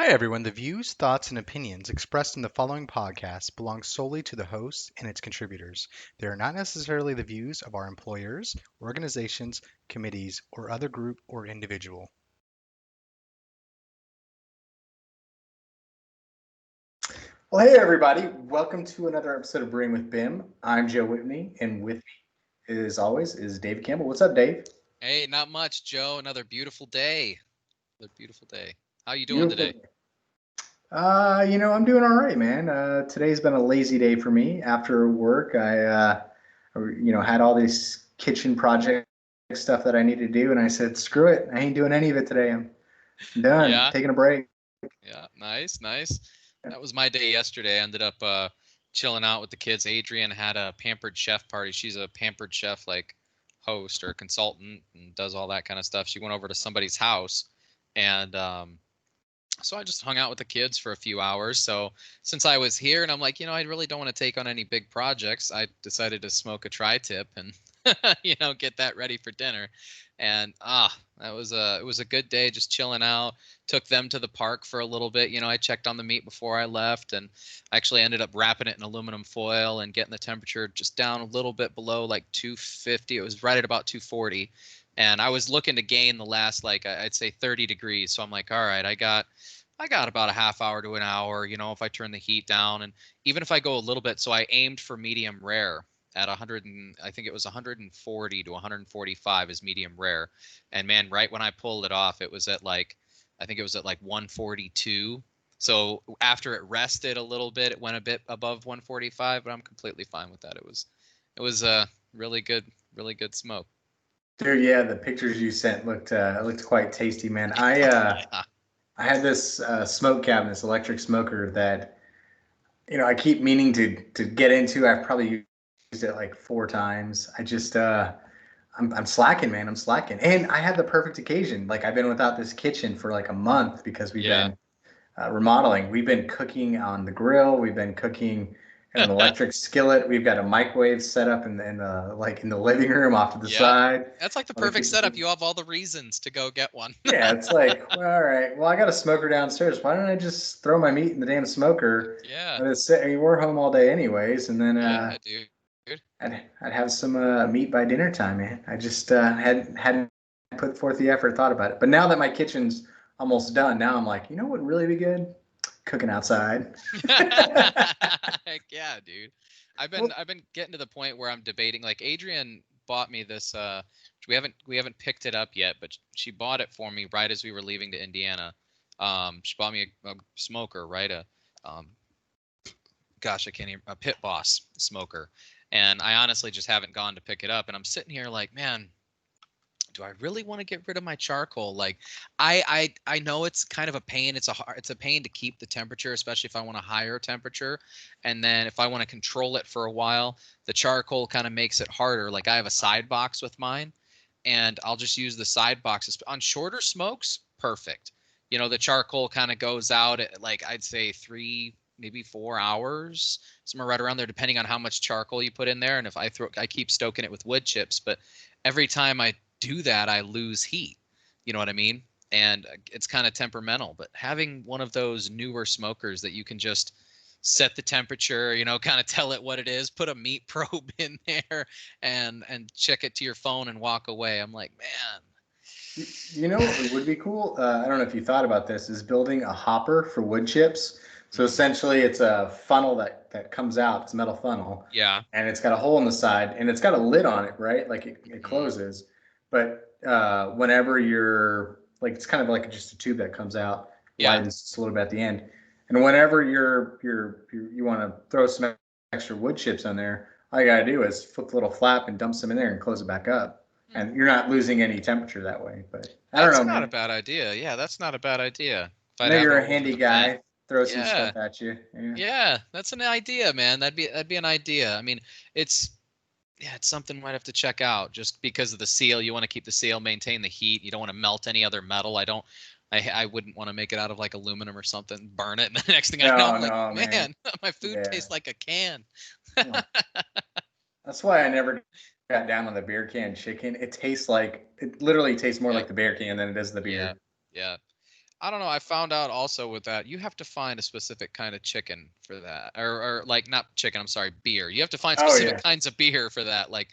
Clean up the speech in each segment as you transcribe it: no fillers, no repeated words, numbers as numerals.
Hi, everyone. The views, thoughts, and opinions expressed in the following podcast belong solely to the host and its contributors. They are not necessarily the views of our employers, organizations, committees, or other group or individual. Well, hey, everybody. Welcome to another episode of Brewing with BIM. I'm Joe Whitney, and with me, as always, is Dave Campbell. What's up, Dave? Hey, not much, Joe. Another beautiful day. Another beautiful day. How you doing Beautiful. today? I'm doing all right, man. Today's been a lazy day for me. After work, I had all this kitchen project stuff that I need to do, and I said, screw it. I ain't doing any of it today. I'm done. Yeah, Taking a break. yeah, nice, nice. That was my day yesterday. I ended up chilling out with the kids. Adrian had a pampered chef party. She's a pampered chef like host or consultant and does all that kind of stuff. She went over to somebody's house and so I just hung out with the kids for a few hours. So since I was here and I'm like, I really don't want to take on any big projects, I decided to smoke a tri-tip and get that ready for dinner. And it was a good day just chilling out. Took them to the park for a little bit. I checked on the meat before I left and I actually ended up wrapping it in aluminum foil and getting the temperature just down a little bit below like 250. It was right at about 240. And I was looking to gain the last like I'd say 30 degrees. So I'm like, all right, I got about a half hour to an hour, if I turn the heat down. And even if I go a little bit, so I aimed for medium rare at 100 and I think it was 140 to 145 is medium rare. And man, right when I pulled it off, it was at like, I think it was at like 142. So after it rested a little bit, it went a bit above 145, but I'm completely fine with that. It was a really good smoke. Dude, yeah, the pictures you sent looked quite tasty, man. I had this smoke cabinet, this electric smoker that I keep meaning to get into. I've probably used it like 4 times. I'm slacking, man. I'm slacking. And I had the perfect occasion. Like I've been without this kitchen for like a month because we've Yeah. been remodeling. We've been cooking on the grill. We've been cooking in an electric skillet. We've got a microwave set up in the living room off to the Yeah. side. That's like the On the perfect kitchen setup. table. You have all the reasons to go get one. Yeah, it's like, well, all right. Well, I got a smoker downstairs. Why don't I just throw my meat in the damn smoker? Yeah. Let it sit. I mean, we're home all day anyways, and then Yeah, dude. I'd have some meat by dinner time, man. I just hadn't put forth the effort, thought about it. But now that my kitchen's almost done, now I'm like, you know what would really be good? Cooking outside. Heck yeah, dude. I've been Well, I've been getting to the point where I'm debating. Like Adrian bought me this. We haven't picked it up yet, but she bought it for me right as we were leaving to Indiana. She bought me a smoker, right? Um, gosh, I can't even a Pit Boss smoker, and I honestly just haven't gone to pick it up. And I'm sitting here like, man, do I really want to get rid of my charcoal? Like, I know it's kind of a pain. It's a pain to keep the temperature, especially if I want a higher temperature, and then if I want to control it for a while, the charcoal kind of makes it harder. Like I have a side box with mine, and I'll just use the side boxes on shorter smokes. Perfect. The charcoal kind of goes out at like I'd say 3 maybe 4 hours, somewhere right around there, depending on how much charcoal you put in there. And if I keep stoking it with wood chips, but every time I do that, I lose heat. You know what I mean? And it's kind of temperamental. But having one of those newer smokers that you can just set the temperature, kind of tell it what it is, put a meat probe in there, and check it to your phone and walk away. I'm like, man. you know what would be cool? I don't know if you thought about this. Is building a hopper for wood chips. So Mm, essentially, it's a funnel that comes out. It's a metal funnel, yeah. and it's got a hole in the side, and it's got a lid on it, right? Like it Mm, closes. But whenever you're like, it's kind of like just a tube that comes out, yeah. widens just a little bit at the end, and whenever you want to throw some extra wood chips on there, all you gotta do is flip the little flap and dump some in there and close it back up, Hmm. and you're not losing any temperature that way. But I don't That's know, not a man. bad idea. Yeah, that's not a bad idea. If I I'd know have it you're a over handy the vent. guy. Throw some Yeah. stuff at you. Yeah. Yeah, that's an idea, man. That'd be an idea. I mean, it's yeah, it's something we might have to check out just because of the seal. You want to keep the seal, maintain the heat. You don't want to melt any other metal. I wouldn't want to make it out of like aluminum or something, burn it, and the next thing I know, No, I'm like, no, man. man, my food Yeah. tastes like a can. Well, that's why I never got down on the beer can chicken. It literally tastes more Yep. like the beer can than it does the Yeah. beer. Yeah. I don't know. I found out also with that, you have to find a specific kind of chicken for that, or like not chicken. I'm sorry, beer. You have to find Oh specific yeah, kinds of beer for that. Like,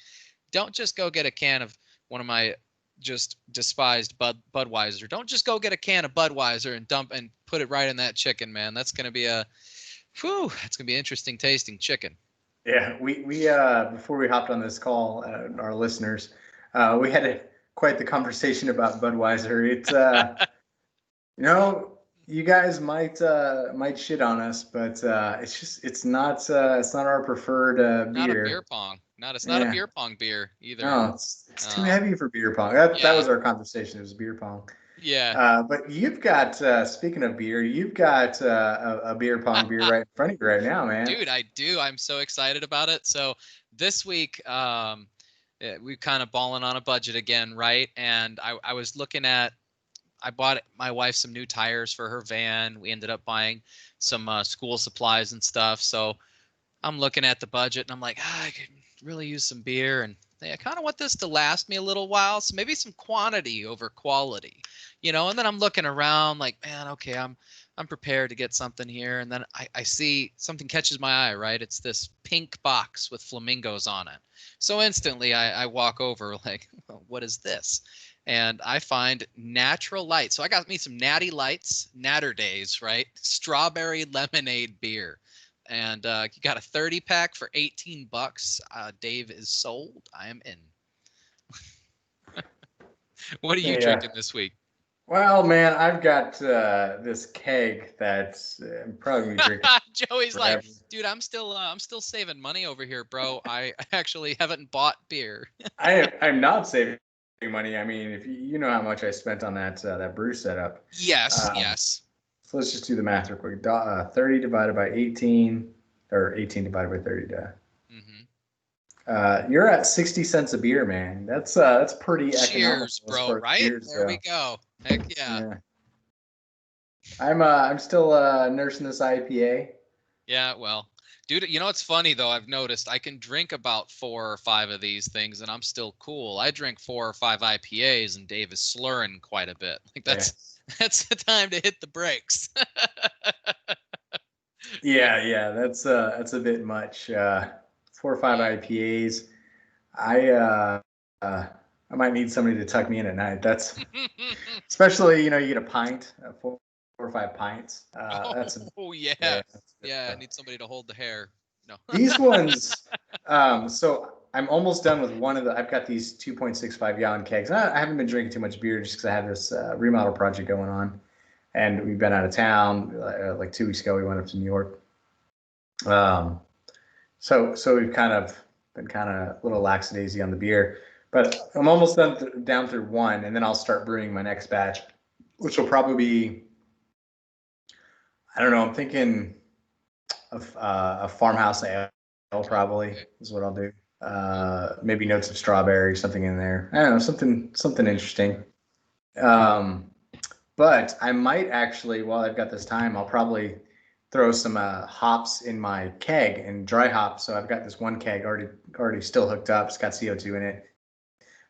don't just go get a can of one of my just despised Budweiser. Don't just go get a can of Budweiser and dump and put it right in that chicken, man. That's gonna be that's gonna be interesting tasting chicken. yeah. We before we hopped on this call, our listeners, we had quite the conversation about Budweiser. It's you know, you guys might shit on us, but it's not our preferred Not a beer beer. pong. Not it's not a Yeah. beer pong beer either. No, it's too heavy for beer pong. That Yeah, was our conversation. It was beer pong. yeah. But you've got speaking of beer, you've got a beer pong beer right in front of you right now, man. Dude, I do. I'm so excited about it. So this week, we kind of balling on a budget again, right? And I was looking at, I bought my wife some new tires for her van. We ended up buying some school supplies and stuff. So I'm looking at the budget and I'm like, I could really use some beer, and hey, I kind of want this to last me a little while. So maybe some quantity over quality, And then I'm looking around like, man, okay, I'm prepared to get something here. And then I see something catches my eye, right? It's this pink box with flamingos on it. So instantly I walk over like, well, what is this? And I find Natural Light. So I got me some Natty Lights, Natter Days, right? Strawberry lemonade beer. And you got a 30 pack for $18. Dave is sold. I am in. What are you Yeah. drinking this week? Well, man, I've got this keg that's I'm probably gonna be drinking Joey's like, forever. dude, I'm still saving money over here, bro. I actually haven't bought beer. I'm not saving money. I mean, if you know how much I spent on that brew setup. Yes, Um, yes. so let's just do the math real quick. 30 divided by 18, or 18 divided by 30. Mm-hmm. You're at 60 cents a beer, man. That's pretty economical Cheers, as bro. far as Right beers there we go. go. Heck yeah. Yeah. I'm still nursing this IPA. Yeah, well, dude, it's funny though. I've noticed I can drink about 4 or 5 of these things and I'm still cool. I drink 4 or 5 IPAs and Dave is slurring quite a bit. Like Yeah. that's the time to hit the brakes. Yeah, that's a bit much. 4 or 5 IPAs. I uh, uh I might need somebody to tuck me in at night. That's especially you get a pint, 4 or 5 pints. Oh yeah. Yeah. That's good Yeah, I stuff. need somebody to hold the hair. No. These ones. So I'm almost done with one of the. I've got these 2.65 gallon kegs. I haven't been drinking too much beer just because I have this remodel project going on, and we've been out of town. Like 2 weeks ago, we went up to New York. Um, so we've kind of been kind of a little lackadaisy on the beer, but I'm almost down through one, and then I'll start brewing my next batch, which will probably be, I don't know, I'm thinking of a farmhouse ale probably Okay. is what I'll do. Maybe notes of strawberry, something in there. I don't know, something interesting. Um, but I might actually, while I've got this time, I'll probably throw some hops in my keg and dry hop. So I've got this one keg already still hooked up. It's got CO2 in it.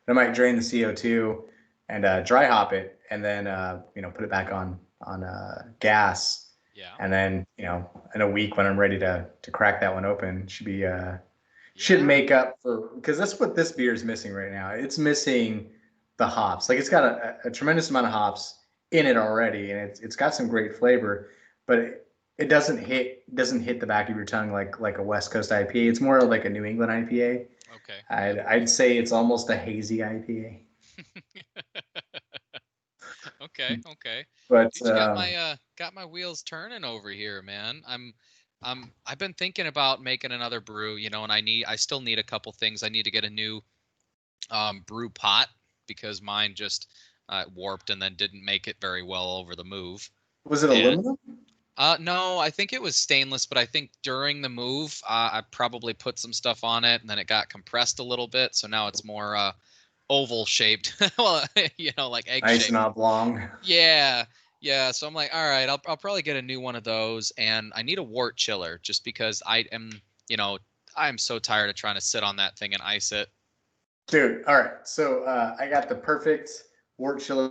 I might drain the CO2 and dry hop it, and then put it back on gas, Yeah. and then in a week when I'm ready to crack that one open, should Yeah. make up for, because that's what this beer is missing right now. It's missing the hops. Like it's got a tremendous amount of hops in it already, and it's got some great flavor, but it doesn't hit the back of your tongue like a West Coast IPA. It's more like a New England IPA. Okay. I'd say it's almost a hazy IPA. Okay. Okay. But Dude, you got my wheels turning over here, man. I've been thinking about making another brew, and I still need a couple things. I need to get a new brew pot because mine just warped and then didn't make it very well over the move. was it And aluminum? no, I think it was stainless, but I think during the move, I probably put some stuff on it and then it got compressed a little bit, so now it's more oval shaped, well, like egg Nice and shaped. oblong. Yeah, yeah. So I'm like, all right, I'll probably get a new one of those, and I need a wort chiller just because I'm so tired of trying to sit on that thing and ice it. Dude, all right. So I got the perfect wort chiller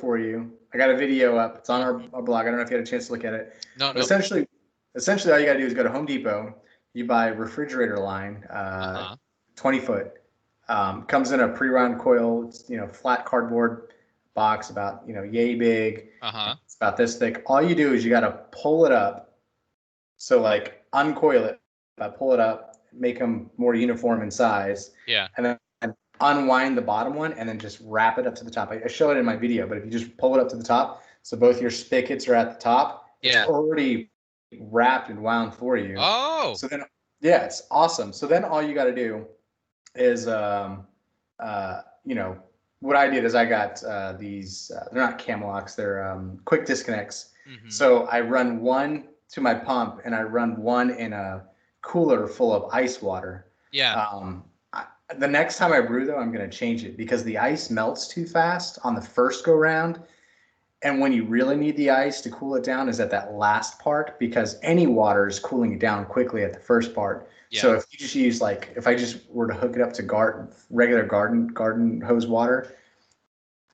for you. I got a video up. It's on our blog. I don't know if you had a chance to look at it. No, But no. essentially, all you got to do is go to Home Depot. You buy a refrigerator line, Uh-huh. 20 foot. Comes in a pre-round coil. It's, flat cardboard box about, yay big. Uh-huh. It's about this thick. All you do is you got to pull it up. So like uncoil it, pull it up, make them more uniform in size, Yeah. and then unwind the bottom one and then just wrap it up to the top. I show it in my video, but if you just pull it up to the top, so both your spigots are at the top, it's Yeah. already wrapped and wound for you. Oh. So then, yeah, it's awesome. So then all you got to do is, what I did is I got these, they're not cam locks, they're quick disconnects. Mm-hmm. So I run one to my pump and I run one in a cooler full of ice water. Yeah. The next time I brew, though, I'm going to change it because the ice melts too fast on the first go round. And when you really need the ice to cool it down is at that last part because any water is cooling it down quickly at the first part. Yeah. So if you just use if I just were to hook it up to regular garden hose water,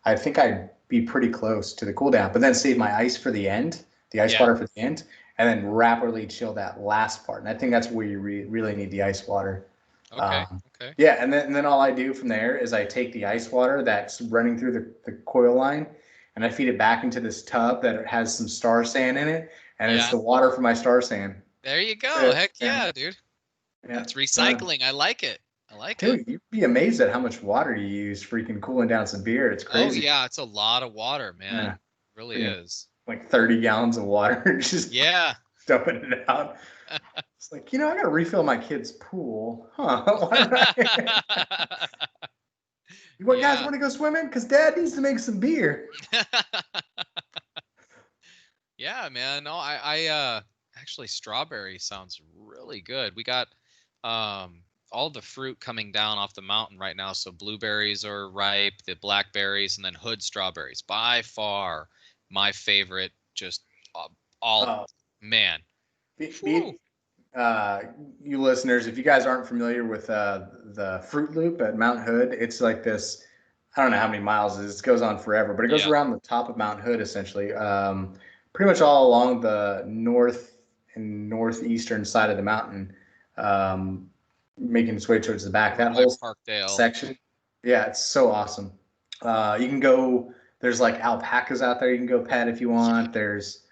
I think I'd be pretty close to the cool down. But then save my ice for the end, the ice water for the end, and then rapidly chill that last part. And I think that's where you really need the ice water. Okay. Okay. Yeah, and then all I do from there is I take the ice water that's running through the coil line, and I feed it back into this tub that has some star sand in it, and it's the water from my star sand. There you go. Heck yeah, dude. Yeah. That's recycling. I like it. I like it. Dude, you'd be amazed at how much water you use freaking cooling down some beer. It's crazy. Oh yeah, it's a lot of water, man. Yeah. It really is. Like 30 gallons of water, just dumping it out. It's like, I got to refill my kid's pool. Huh? You guys want to go swimming? Because Dad needs to make some beer. Yeah, man. No, I actually strawberry sounds really good. We got all the fruit coming down off the mountain right now. So blueberries are ripe, the blackberries, and then hood strawberries. By far my favorite. Just man. You listeners, if you guys aren't familiar with the Fruit Loop at Mount Hood, it's like this. I don't know how many miles it is. It goes on forever, but it goes around the top of Mount Hood essentially, pretty much all along the north and northeastern side of the mountain, making its way towards the back. That whole section, yeah, it's so awesome. You can go. There's like alpacas out there. You can go pet if you want. There's,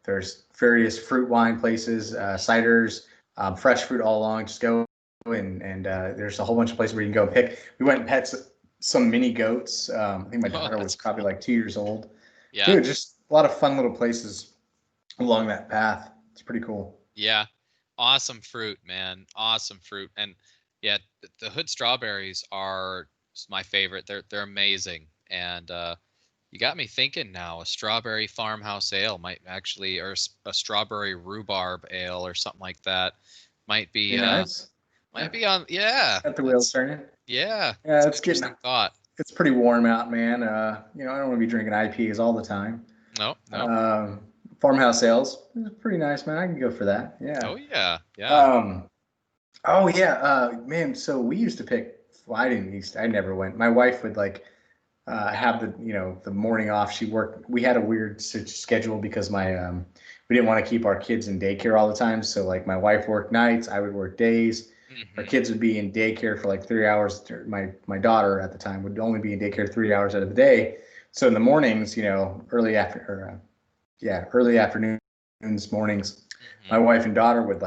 there's various fruit wine places, ciders, fresh fruit all along. Just go and there's a whole bunch of places where you can go pick. We went and pet some mini goats. I think my daughter was probably like 2 years old. Yeah. Dude, just a lot of fun little places along that path. It's pretty cool. Yeah. Awesome fruit, man. Awesome fruit. And yeah, the hood strawberries are my favorite. They're amazing. And you got me thinking now. A strawberry farmhouse ale might actually, or a strawberry rhubarb ale or something like that, might be nice. Might be on. Yeah. Got the wheels turning. Yeah. Yeah, it's getting thought. It's pretty warm out, man. I don't want to be drinking IPAs all the time. No. Farmhouse ales is pretty nice, man. I can go for that. Yeah. Oh yeah. Yeah. Man. So we used to pick. Well, I never went. My wife would have the morning off. She worked. We had a weird schedule because we didn't want to keep our kids in daycare all the time. So like my wife worked nights, I would work days. Mm-hmm. Our kids would be in daycare for like 3 hours. My daughter at the time would only be in daycare 3 hours out of the day. So in the mornings, early afternoons, mornings, mm-hmm. My wife and daughter would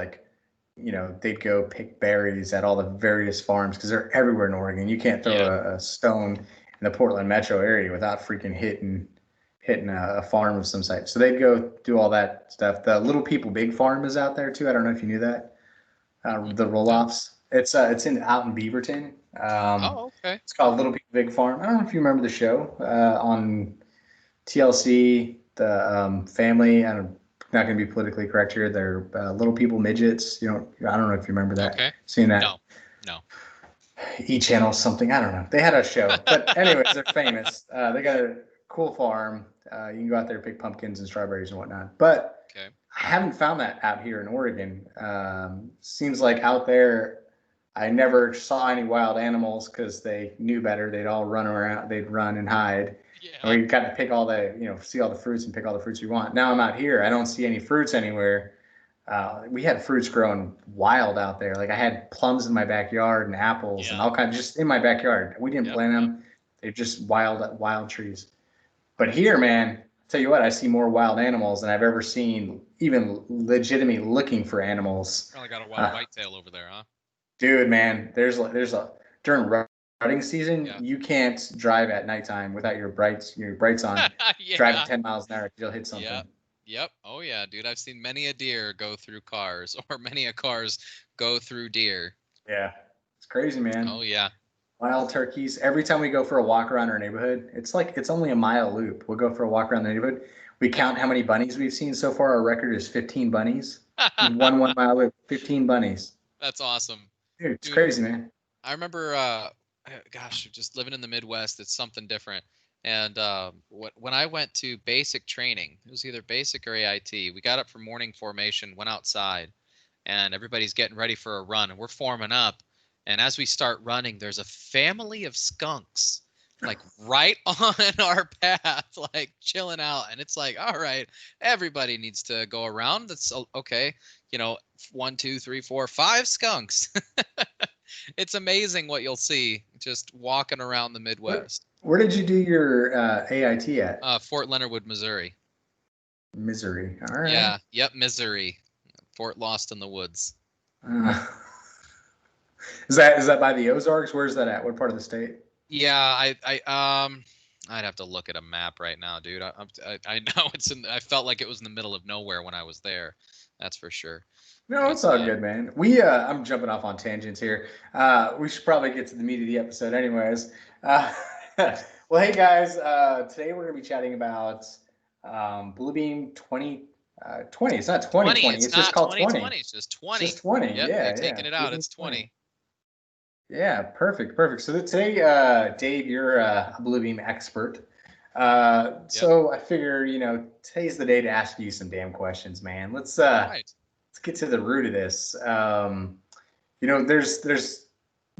they'd go pick berries at all the various farms because they're everywhere in Oregon. You can't throw a stone in the Portland metro area without freaking hitting a farm of some site. So they'd go do all that stuff. The Little People Big Farm is out there too. I don't know if you knew that. The roll-offs. It's out in Beaverton. Okay. It's called Little People Big Farm. I don't know if you remember the show on TLC. The family. I'm not going to be politically correct here. They're Little People Midgets. I don't know if you remember that. Okay. Seen that? No. E-channel something. I don't know. They had a show, but anyways, they're famous. They got a cool farm. You can go out there and pick pumpkins and strawberries and whatnot. But I haven't found that out here in Oregon. Seems like out there, I never saw any wild animals because they knew better. They'd all run around. They'd run and hide. And Yeah. we got to pick all the, see all the fruits and pick all the fruits we want. Now I'm out here. I don't see any fruits anywhere. We had fruits growing wild out there. Like I had plums in my backyard and apples and Yeah. all kinds just in my backyard. We didn't Yep. plant Yep. them. They're just wild trees. But here, man, tell you what, I see more wild animals than I've ever seen, even legitimately looking for animals. Probably got a wild whitetail over there, huh? Dude, man, there's a during rutting season, Yeah. you can't drive at nighttime without your brights on. Driving Yeah. 10 miles an hour, you'll hit something. Yep. Yep. Oh yeah, dude. I've seen many a deer go through cars, or many a cars go through deer. Yeah, it's crazy, man. Oh yeah. Wild turkeys. Every time we go for a walk around our neighborhood, it's only a mile loop. We'll go for a walk around the neighborhood. We count how many bunnies we've seen so far. Our record is 15 bunnies. In one mile loop, 15 bunnies. That's awesome. Dude, it's Dude, crazy, man. I remember, gosh, just living in the Midwest, it's something different. And when I went to basic training, it was either basic or AIT. We got up for morning formation, went outside, and everybody's getting ready for a run, and we're forming up. And as we start running, there's a family of skunks like right on our path, like chilling out. And it's like, all right, everybody needs to go around. That's okay. 1, 2, 3, 4, 5 skunks. It's amazing what you'll see just walking around the Midwest. Where did you do your AIT at? Fort Leonard Wood, Missouri. Missouri. All right. Yeah. Yep. Missouri. Fort Lost in the Woods. Uh, is that by the Ozarks? Where's that at? What part of the state? Yeah. I'd have to look at a map right now, dude. I know it's in. I felt like it was in the middle of nowhere when I was there. That's for sure. No, it's all good, man. I'm jumping off on tangents here. We should probably get to the meat of the episode, anyways. Well, hey guys, today we're gonna be chatting about Bluebeam 2020. It's not 2020. It's just called 2020. 20. It's just 20. It's just 20. Yep, Yeah, they've taken it out. Bluebeam It's 20. Yeah, perfect. So today, Dave, you're a Bluebeam expert. So I figure, today's the day to ask you some damn questions, man. Let's get to the root of this. There's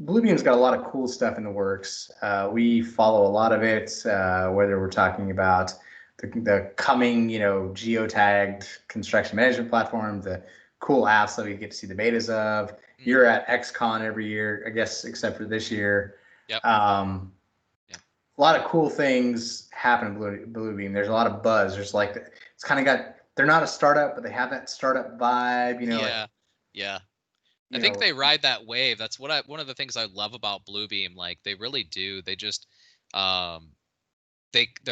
Bluebeam's got a lot of cool stuff in the works. We follow a lot of it, whether we're talking about the coming, geotagged construction management platform, the cool apps that we get to see the betas of. You're at XCon every year, I guess, except for this year. Yep. A lot of cool things happen in Bluebeam. There's a lot of buzz. There's it's kind of got. They're not a startup, but they have that startup vibe. Yeah. I think they ride that wave. That's one of the things I love about Bluebeam. Like they really do. They just they're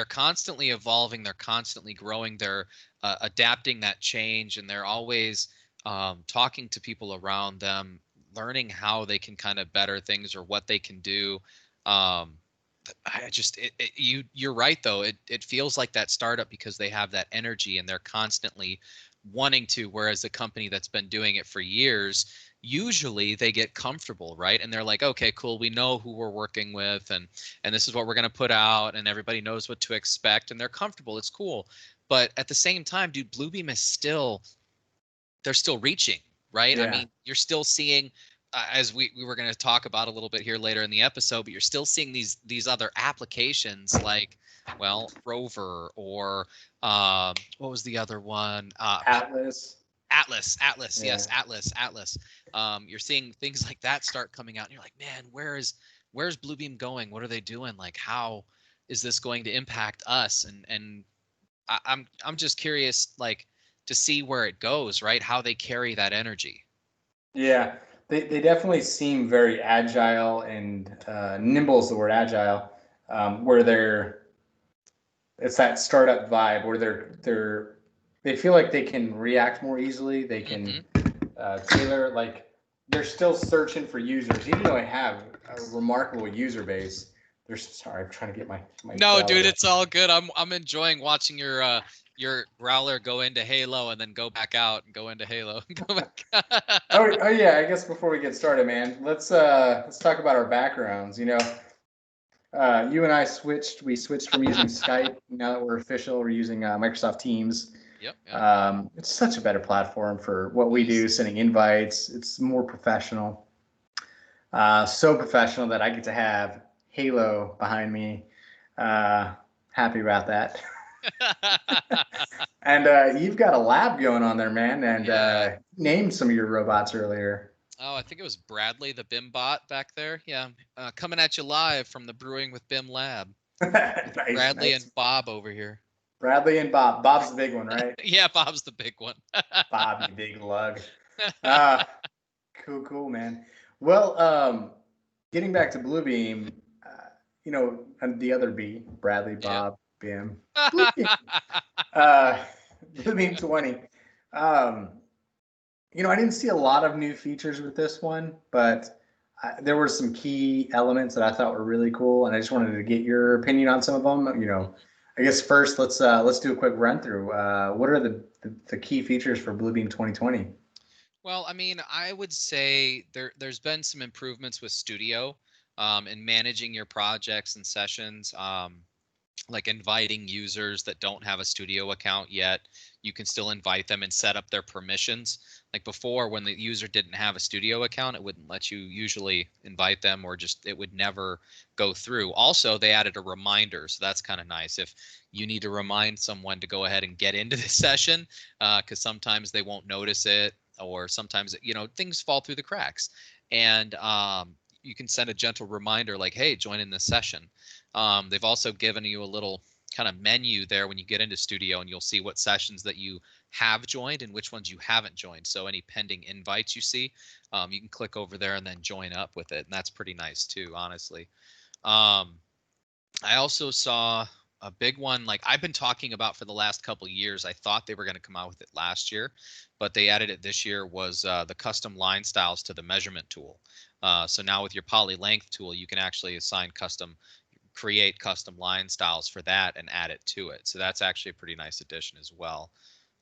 constantly evolving. They're constantly growing. They're adapting that change, and they're always talking to people around them, learning how they can kind of better things or what they can do. You're right though. It feels like that startup because they have that energy and they're constantly wanting to, whereas a company that's been doing it for years, usually they get comfortable, right? And they're like, okay, cool, we know who we're working with and this is what we're going to put out and everybody knows what to expect and they're comfortable. It's cool. But at the same time, dude, Bluebeam is they're still reaching, right? Yeah. I mean, you're still seeing as we were going to talk about a little bit here later in the episode, but you're still seeing these other applications like, well, Rover or what was the other one? Atlas. Yeah. Yes, Atlas. You're seeing things like that start coming out, and you're like, man, where's Bluebeam going? What are they doing? Like, how is this going to impact us? And I'm just curious, like, to see where it goes, right? How they carry that energy. Yeah, they definitely seem very agile and nimble is the word agile, where it's that startup vibe where they feel like they can react more easily. They can tailor, like they're still searching for users, even though I have a remarkable user base. Sorry, I'm trying to get my No, dude, it's all good. I'm enjoying watching your growler go into Halo and then go back out and go into Halo and go back. oh yeah, I guess before we get started, man, let's talk about our backgrounds. You and I switched from using Skype. Now that we're official, we're using Microsoft Teams. Yep. It's such a better platform for what we do, sending invites. It's more professional. So professional that I get to have Halo behind me. Happy about that. And you've got a lab going on there, man. And Yeah. you named some of your robots earlier. Oh, I think it was Bradley, the BIM bot back there. Yeah. Coming at you live from the Brewing with BIM lab. Nice, Bradley nice. and Bob over here. Bradley and Bob. Bob's the big one, right? Yeah, Bob's the big one. Bob, you big lug. Cool, cool, man. Well, getting back to Bluebeam, and the other B, Bradley, Yep. Bob, Bim, Bluebeam, uh, Bluebeam 20. Um, I didn't see a lot of new features with this one, but there were some key elements that I thought were really cool, and I just wanted to get your opinion on some of them. I guess first let's do a quick run through. What are the key features for Bluebeam 2020? Well, I mean, I would say there's been some improvements with Studio in managing your projects and sessions. Like inviting users that don't have a Studio account yet. You can still invite them and set up their permissions. Like before, when the user didn't have a Studio account, it wouldn't let you usually invite them, or just it would never go through. Also, they added a reminder, so that's kind of nice. If you need to remind someone to go ahead and get into the session, because sometimes they won't notice it, or sometimes things fall through the cracks, and you can send a gentle reminder like, hey, join in this session. They've also given you a little kind of menu there when you get into Studio, and you'll see what sessions that you have joined and which ones you haven't joined. So any pending invites you see, you can click over there and then join up with it. And that's pretty nice too, honestly. I also saw a big one like I've been talking about for the last couple of years. I thought they were going to come out with it last year, but they added it this year, was the custom line styles to the measurement tool. So now with your poly length tool, you can actually create custom line styles for that and add it to it. So that's actually a pretty nice addition as well.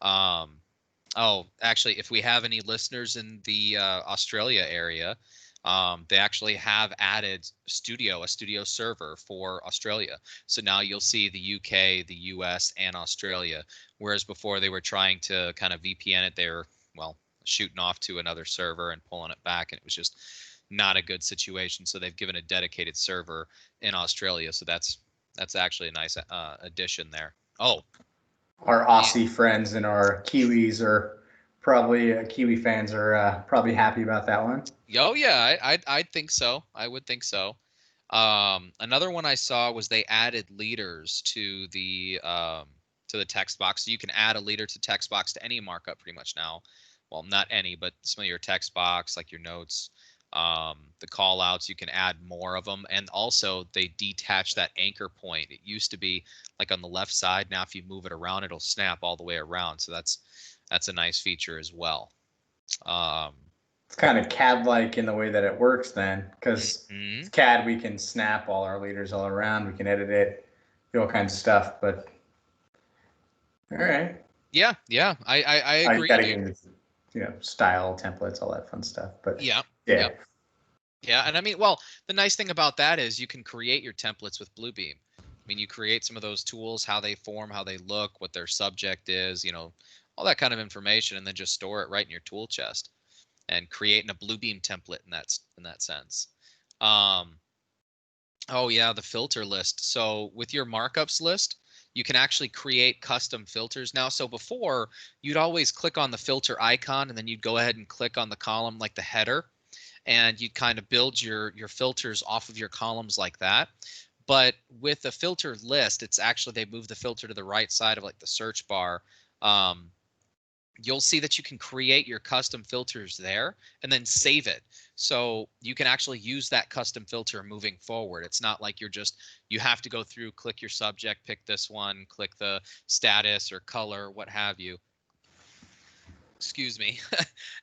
Oh, actually, if we have any listeners in the Australia area, they actually have added a studio server for Australia. So now you'll see the UK, the US, and Australia. Whereas before they were trying to kind of VPN it, they were, well, shooting off to another server and pulling it back, and it was just not a good situation. So they've given a dedicated server in Australia. So that's actually a nice addition there. Oh, Our Aussie friends and our Kiwis are probably Kiwi fans are probably happy about that one. oh yeah, I'd think so. I would think so. Another one I saw was they added leaders to the text box. So you can add a leader to text box to any markup pretty much now. Well, not any, but some of your text box, like your notes, the call outs, you can add more of them. And also they detach that anchor point. It used to be like on the left side. Now, if you move it around, it'll snap all the way around. So that's a nice feature as well. It's kind of CAD-like in the way that it works then, because Mhm. CAD we can snap all our leaders all around, we can edit it, do all kinds of stuff. But all right, Yeah, I you agree, got to get dude. into style templates, all that fun stuff. But Yeah, yeah, yep. Yeah, and I mean, well, the nice thing about that is you can create your templates with Bluebeam. I mean, you create some of those tools, how they form, how they look, what their subject is, all that kind of information, and then just store it right in your tool chest and creating a Bluebeam template in that sense. Um, oh yeah, the filter list. So with your markups list, you can actually create custom filters now. So before, you'd always click on the filter icon, and then you'd go ahead and click on the column like the header, and you kind of build your filters off of your columns like that. But with the filter list, it's actually they move the filter to the right side of like the search bar. Um, you'll see that you can create your custom filters there and then save it. So you can actually use that custom filter moving forward. It's not like you have to go through, click your subject, pick this one, click the status or color, what have you. Excuse me.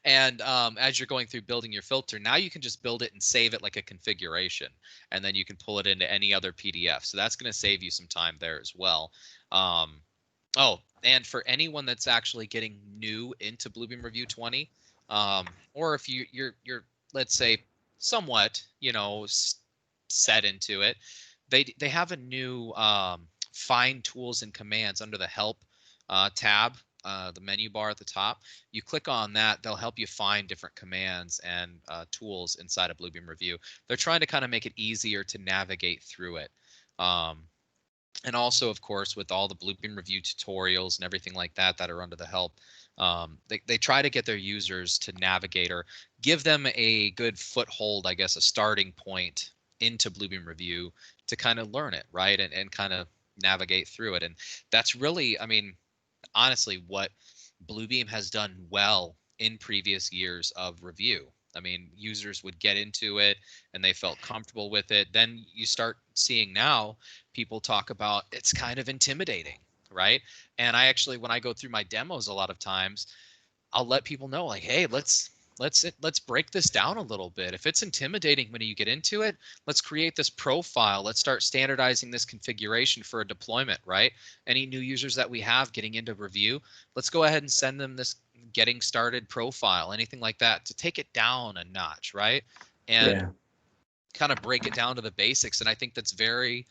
And as you're going through building your filter, now you can just build it and save it like a configuration, and then you can pull it into any other PDF. So that's going to save you some time there as well. Oh, and for anyone that's actually getting new into Bluebeam Review 20, or if you're let's say somewhat set into it, they have a new find tools and commands under the help tab. the menu bar at the top. You click on that, they'll help you find different commands and tools inside of Bluebeam Review. They're trying to kind of make it easier to navigate through it. And also, of course, with all the Bluebeam Review tutorials and everything like that that are under the help, they try to get their users to navigate or give them a good foothold, I guess, a starting point into Bluebeam Review to kind of learn it, right? And kind of navigate through it. And that's really, I mean, honestly, what Bluebeam has done well in previous years of review. I mean, users would get into it and they felt comfortable with it. Then you start seeing now people talk about it's kind of intimidating, right? And I actually, when I go through my demos, a lot of times I'll let people know, like, hey, let's break this down a little bit. If it's intimidating when you get into it, let's create this profile. Let's start standardizing this configuration for a deployment, right? Any new users that we have getting into review, let's go ahead and send them this getting started profile, anything like that, to take it down a notch, right? And kind of break it down to the basics. And I think that's very,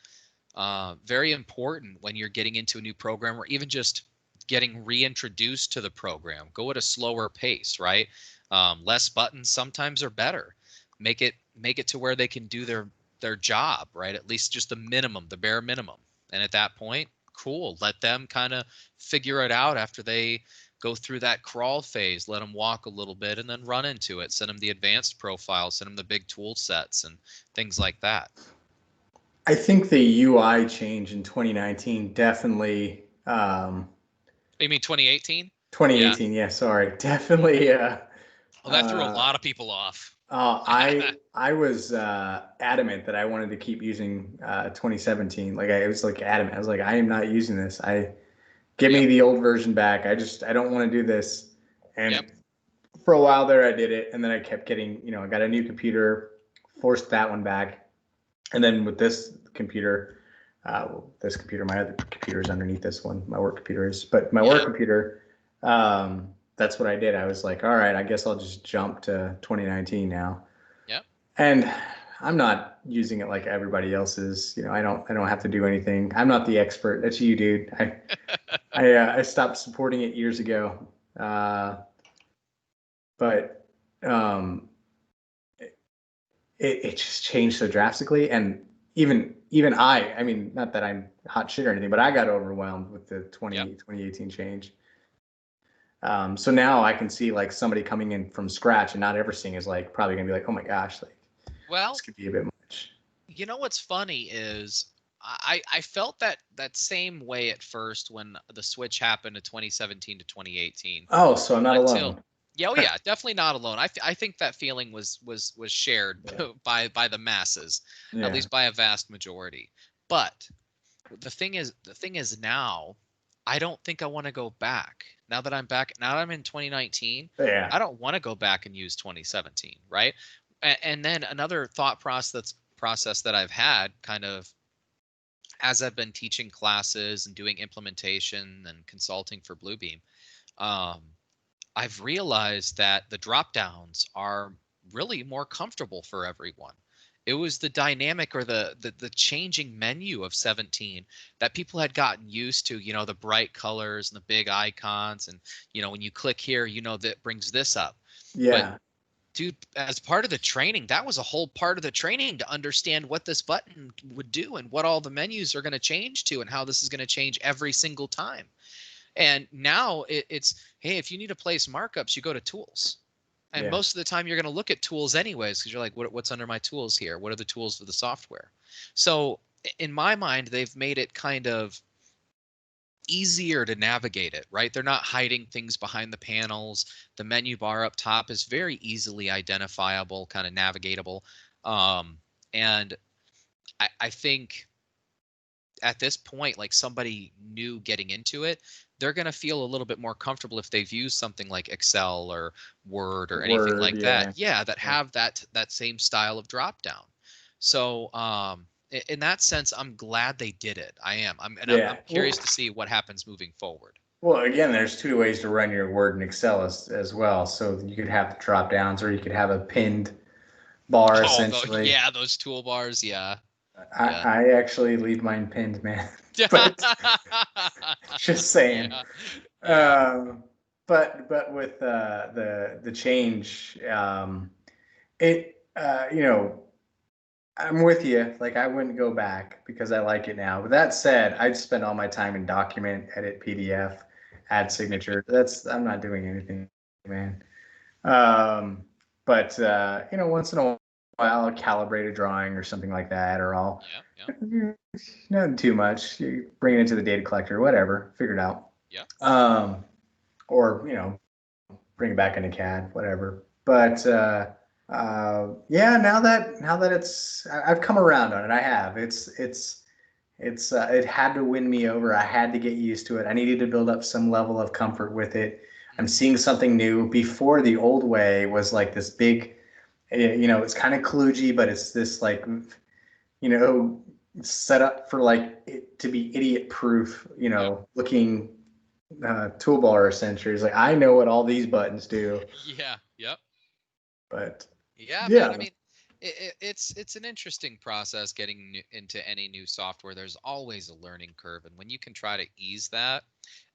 very important when you're getting into a new program or even just getting reintroduced to the program. Go at a slower pace, right? Less buttons sometimes are better. Make it to where they can do their job, right? At least just the minimum, the bare minimum. And at that point, cool. Let them kind of figure it out after they go through that crawl phase. Let them walk a little bit and then run into it. Send them the advanced profile, send them the big tool sets and things like that. I think the UI change in 2019 definitely. You mean 2018? 2018, yeah, sorry, definitely. Well, that threw a lot of people off. I was adamant that I wanted to keep using 2017. Like I was like adamant. I was like, I am not using this. Give me the old version back. I don't want to do this. And for a while there, I did it, and then I kept getting, I got a new computer, forced that one back, and then with this computer, my other computer is underneath this one. My work computer is, but my work computer. That's what I did. I was like, all right, I guess I'll just jump to 2019 now. Yep. And I'm not using it like everybody else is. I don't have to do anything. I'm not the expert. That's you, dude. I stopped supporting it years ago. But it just changed so drastically. And even I mean, not that I'm hot shit or anything, but I got overwhelmed with the 2018 change. So now I can see like somebody coming in from scratch and not ever seeing is like probably gonna be like, oh my gosh, like, well, this could be a bit much. You know what's funny is I felt that same way at first when the switch happened to 2017 to 2018. Oh, so I'm not alone. Yeah, definitely not alone. I think that feeling was shared by the masses, at least by a vast majority. But the thing is now, I don't think I want to go back. Now that I'm back, now that I'm in 2019, I don't want to go back and use 2017, right? And then another thought process that I've had kind of as I've been teaching classes and doing implementation and consulting for Bluebeam, I've realized that the drop downs are really more comfortable for everyone. It was the dynamic or the changing menu of 17 that people had gotten used to, the bright colors and the big icons. And, when you click here, that brings this up. Yeah. But, dude, as part of the training, that was a whole part of the training to understand what this button would do and what all the menus are going to change to and how this is going to change every single time. And now it's, hey, if you need to place markups, you go to tools. And most of the time you're going to look at tools anyways, because you're like, what's under my tools here? What are the tools for the software? So in my mind, they've made it kind of easier to navigate it, right? They're not hiding things behind the panels. The menu bar up top is very easily identifiable, kind of navigatable. And I think at this point, like somebody new getting into it, they're going to feel a little bit more comfortable if they've used something like Excel or Word or anything like that. Yeah, that have that same style of drop down. So in that sense, I'm glad they did it. I am. I'm curious to see what happens moving forward. Well, again, there's two ways to run your Word and Excel as well. So you could have the drop downs, or you could have a pinned bar essentially. Those toolbars. Yeah. I actually leave mine pinned, man. But just saying. But with the change, it you know, I'm with you. Like I wouldn't go back because I like it now. But that said, I'd spend all my time in document, edit PDF, add signature. I'm not doing anything, man. Um, but once in a while I'll calibrate a drawing or something like that, or I'll Yeah, yeah, not too much. You bring it into the data collector, whatever, figure it out. yeah. Or bring it back into CAD, whatever. But yeah, now that I've come around on it. I have. It had to win me over. I had to get used to it. I needed to build up some level of comfort with it. I'm seeing something new. Before, the old way was like this big, it's kind of kludgy, but it's this like, set up for like it to be idiot proof, Yep. looking toolbar essentially. It's like, I know what all these buttons do, Yeah. Yep. but Yeah, man. yeah, I mean, it's an interesting process getting into any new software. There's always a learning curve, and when you can try to ease that,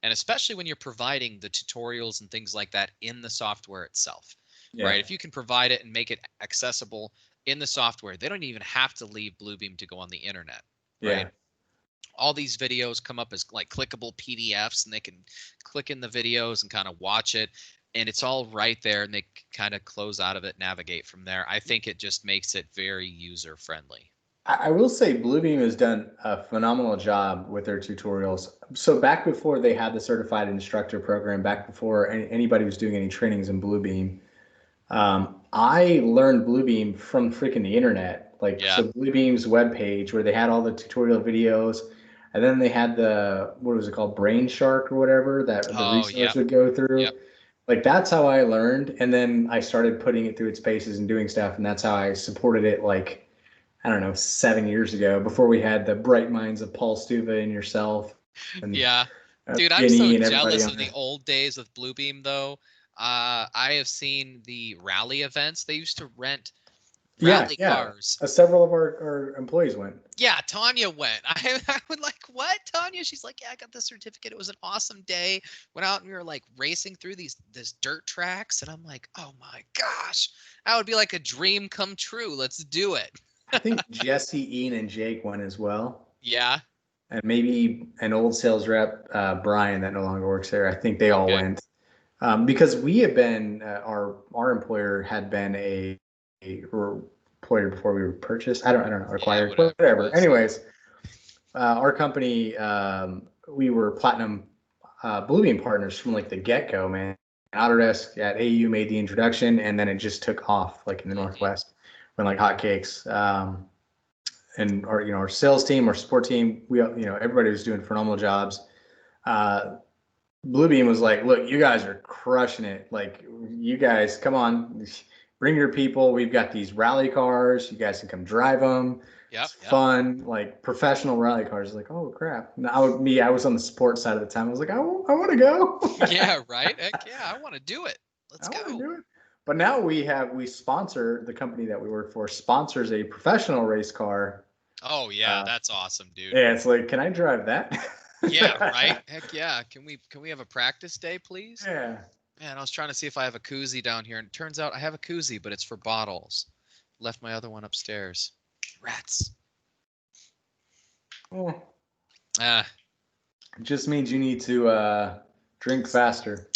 and especially when you're providing the tutorials and things like that in the software itself, yeah, right? If you can provide it and make it accessible in the software, they don't even have to leave Bluebeam to go on the internet, right? yeah. All these videos come up as like clickable PDFs, and they can click in the videos and kind of watch it, and it's all right there, and they kind of close out of it, navigate from there. I think it just makes it very user friendly. I will say Bluebeam has done a phenomenal job with their tutorials. So back before they had the certified instructor program, back before anybody was doing any trainings in Bluebeam, I learned Bluebeam from freaking the internet. Like, Yeah. so Bluebeam's webpage where they had all the tutorial videos, and then they had what was it called, Brain Shark or whatever, that the Oh, resource yep. would go through. Yep. Like, that's how I learned. And then I started putting it through its paces and doing stuff. And that's how I supported it, like, I don't know, 7 years ago, before we had the bright minds of Paul Stuva and yourself and Yeah. Dude, I'm so Vinny and everybody jealous on of the there. old days with Bluebeam though. I have seen the rally events. They used to rent Yeah, rally yeah. cars. Several of our employees went. Yeah, Tanya went. I would like, what, Tanya? She's like, yeah, I got the certificate. It was an awesome day. Went out and we were like racing through this dirt tracks, and I'm like, oh my gosh, that would be like a dream come true. Let's do it. I think Jesse, Ian, and Jake went as well. Yeah. And maybe an old sales rep, Brian, that no longer works there. I think they all Okay. went because we had been our employer had been a employer before we were purchased. I don't know, Yeah, acquired, whatever it whatever. was. Anyways, our company, we were platinum Bluebeam partners from like the get go, man. Autodesk at AU made the introduction, and then it just took off like in the Hmm. Northwest, went like hotcakes. And our sales team, our support team, everybody was doing phenomenal jobs. Uh, Bluebeam was like, look, you guys are crushing it. Like, you guys, come on, bring your people. We've got these rally cars. You guys can come drive them. Yep. It's Yep. fun, like professional rally cars. Like, oh crap! Now, I was on the support side of the time. I was like, I want to go. Yeah. Right. Heck yeah, I want to do it. Let's I want to go. do it. But now we sponsor the company that we work for sponsors a professional race car. Oh yeah, Uh, that's awesome, dude. yeah, it's like, can I drive that? Yeah, right. Heck yeah. Can we have a practice day, please? Yeah. Man, I was trying to see if I have a koozie down here, and it turns out I have a koozie, but it's for bottles. Left my other one upstairs. Rats. Well, Ah. it just means you need to drink faster.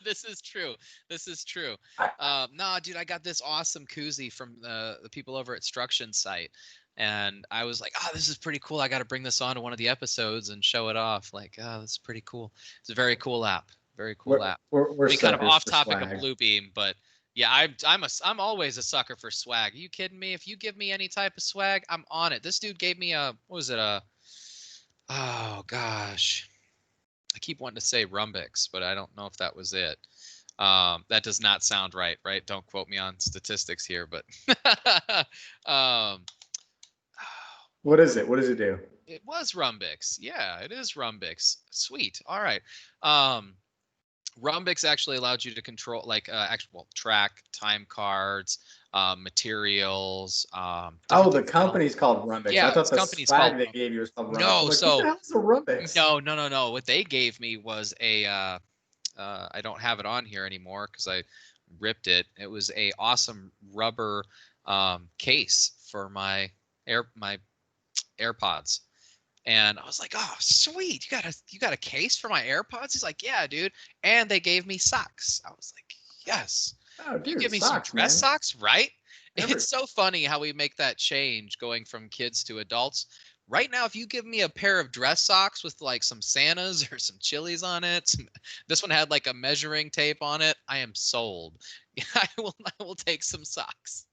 This is true. This is true. I, No, dude, I got this awesome koozie from the people over at Struction Site. And I was like, oh, this is pretty cool. I got to bring this on to one of the episodes and show it off. Like, oh, this is pretty cool. It's a very cool app. Very cool app. we're I mean, kind of suckers off for topic of swag. Bluebeam, but yeah, I'm always a sucker for swag. Are you kidding me? If you give me any type of swag, I'm on it. This dude gave me what was it, oh gosh, I keep wanting to say Rumbix, but I don't know if that was it. That does not sound right, right? Don't quote me on statistics here, but um, What is it? What does it do? it was Rumbix. Yeah, it is Rumbix. Sweet. All right. Um, Rumbix actually allowed you to control like track time cards, materials. Oh, Different the things. Kind of. company's called Rumbix. I Yeah, thought this the company's called. swag they gave you was called Rumbix. I'm No, like, what the so hell is a Rumbix? no. What they gave me was a. I don't have it on here anymore because I ripped it. It was a awesome rubber case for my AirPods. And I was like, "Oh, sweet! You got a case for my AirPods?" He's like, "Yeah, dude." And they gave me socks. I was like, "Yes, Oh, you dude, give me some socks, dress man. socks, right?" Never. It's so funny how we make that change going from kids to adults. Right now, if you give me a pair of dress socks with like some Santas or some chilies on it, this one had like a measuring tape on it, I am sold. I will take some socks.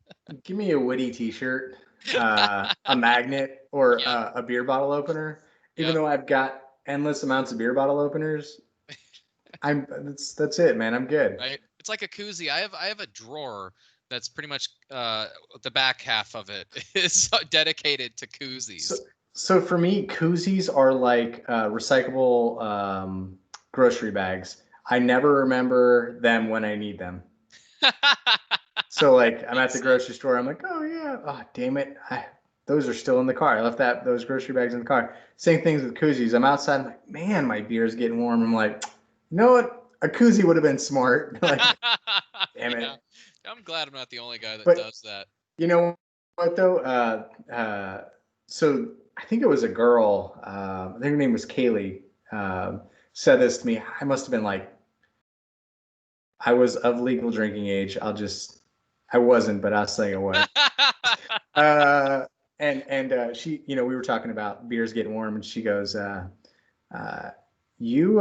Give me a Woody T-shirt, a magnet, or Yep, a beer bottle opener. Even yep. though I've got endless amounts of beer bottle openers, that's it, man. I'm good. Right? It's like a koozie. I have a drawer that's pretty much the back half of it is dedicated to So, koozies. so for me, koozies are like recyclable grocery bags. I never remember them when I need them. So like I'm at Makes the sense. grocery store, I'm like, oh yeah, oh damn it, those are still in the car. I left those grocery bags in the car. Same things with koozies. I'm outside, I'm like, man, my beer's getting warm. I'm like, you know what? A koozie would have been smart. Like, damn Yeah. it. I'm glad I'm not the only guy that But does that. you know what though? So I think it was a girl. I think her name was Kaylee. Said this to me. I must have been like, I was of legal drinking age. I wasn't, but I'll say I was. Uh, and she, we were talking about beers getting warm, and she goes, uh, "You,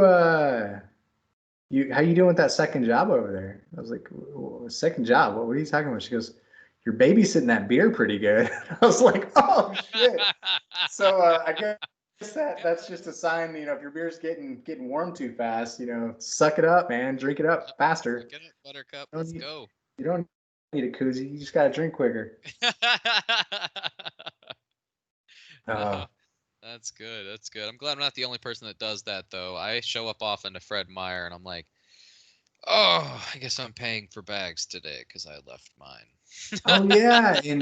how you doing with that second job over there?" I was like, "Second job? What are you talking about?" She goes, "You're babysitting that beer pretty good." I was like, "Oh shit!" So I guess that's just a sign, if your beer's getting warm too fast, suck it up, man, drink it up faster. Get it, Buttercup. You don't Let's need, go. you don't need a koozie. You just gotta drink quicker. Uh, Uh, that's good. That's good. I'm glad I'm not the only person that does that, though. I show up often to Fred Meyer, and I'm like, oh, I guess I'm paying for bags today because I left mine. oh yeah, in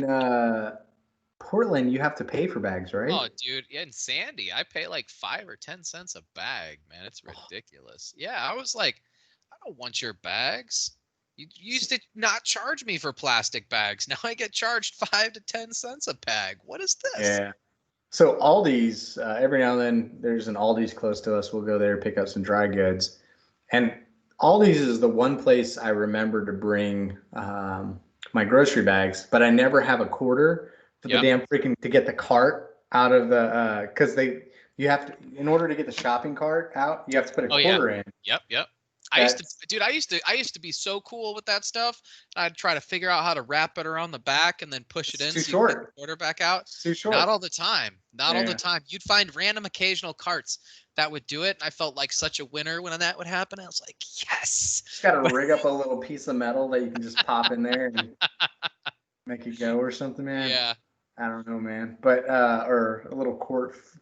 Portland, you have to pay for bags, right? Oh, dude, yeah, in Sandy, I pay like 5 or 10 cents a bag, man. It's Oh, ridiculous. Yeah, I was like, I don't want your bags. You used to not charge me for plastic bags. Now I get charged 5 to 10 cents a bag. What is this? yeah. So Aldi's, every now and then there's an Aldi's close to us. We'll go there, pick up some dry goods. And Aldi's is the one place I remember to bring my grocery bags, but I never have a quarter for the Yep. damn freaking to get the cart out of the because you have to, in order to get the shopping cart out, you have to put a Oh yeah. quarter in. Yep. Yep. That's Dude, I used to be so cool with that stuff. I'd try to figure out how to wrap it around the back and then push it it's in too so you can get the short. quarter back out. It's too Not short. all the time. Not all the Yeah. time. You'd find random occasional carts that would do it. And I felt like such a winner when that would happen. I was like, yes. Just got to But rig up a little piece of metal that you can just pop in there and make it go or something, man. yeah. I don't know, man. But or a little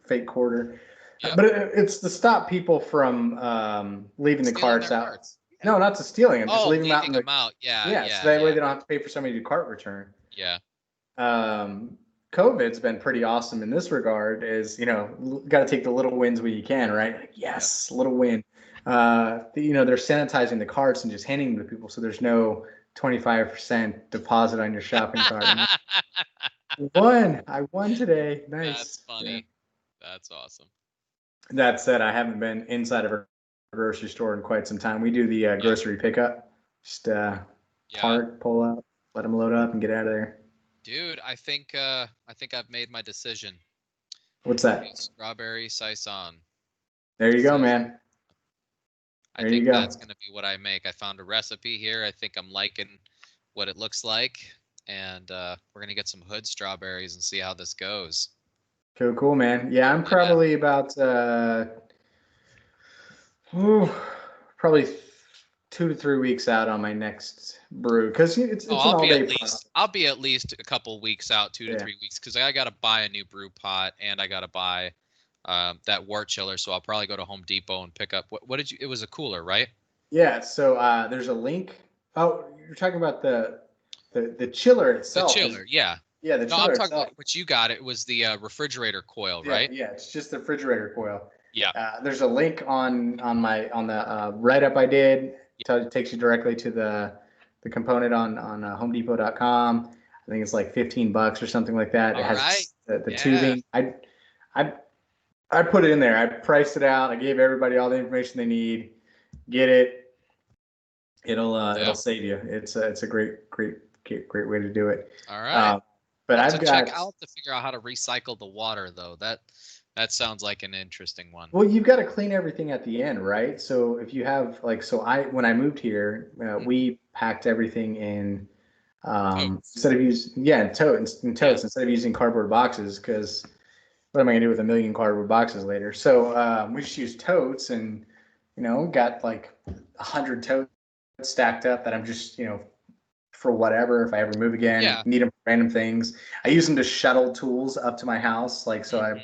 fake quarter. Yep. But it's to stop people from leaving the Stealing carts their out. carts. Yeah. No, not to stealing them, just Oh, leaving them out in leaving the them out. Yeah. yeah. So Yeah. that way Yeah. they don't have to pay for somebody to do cart return. Yeah. Um, COVID's been pretty awesome in this regard. Is got to take the little wins when you can, right? Like, Yep. yes, little win. They're sanitizing the carts and just handing them to people, so there's no 25% deposit on your shopping cart. I won today. That's Nice. Yeah. funny. That's awesome. That said, I haven't been inside of a grocery store in quite some time. We do the Yeah. grocery pickup. Just Yeah. park, pull up, let them load up, and get out of there. Dude, I think I've made my decision. What's that? Strawberry saison. There you go, So man. I There you think go. that's gonna be what I make. I found a recipe here. I think I'm liking what it looks like, and we're gonna get some hood strawberries and see how this goes. Cool, man. Yeah, I'm Yeah. probably about ooh, probably 2 to 3 weeks out on my next brew because Oh, it's an all day process. I'll be at least a couple weeks out, two to Yeah. 3 weeks, because I gotta buy a new brew pot and I gotta buy that wort chiller. So I'll probably go to Home Depot and pick up what did you? It was a cooler, right? Yeah. So there's a link. Oh, you're talking about the chiller The itself is chiller, yeah. yeah, the No, I'm chiller talking itself. about what you got. It was the refrigerator coil, Yeah, right? yeah, it's just the refrigerator coil. Yeah. There's a link on the write up I did. Takes you directly to the component on HomeDepot.com. I think it's like $15 or something like that. It All right. has the Yeah. tubing. I I put it in there. I priced it out. I gave everybody all the information they need. Get it. It'll Yeah. save you. It's a great way to do it. All right. Um, but I'll have I've to check. got I'll have to figure out how to recycle the water, though. That sounds like an interesting one. well, you've got to clean everything at the end, right? So if you have like, so I when I moved here, we packed everything in Totes. instead of using totes Yeah. instead of using cardboard boxes because what am I gonna do with a million cardboard boxes later? So we just used totes and got like 100 totes stacked up that I'm just for whatever if I ever move again, Yeah. need them for random things. I use them to shuttle tools up to my house, like so I Hmm.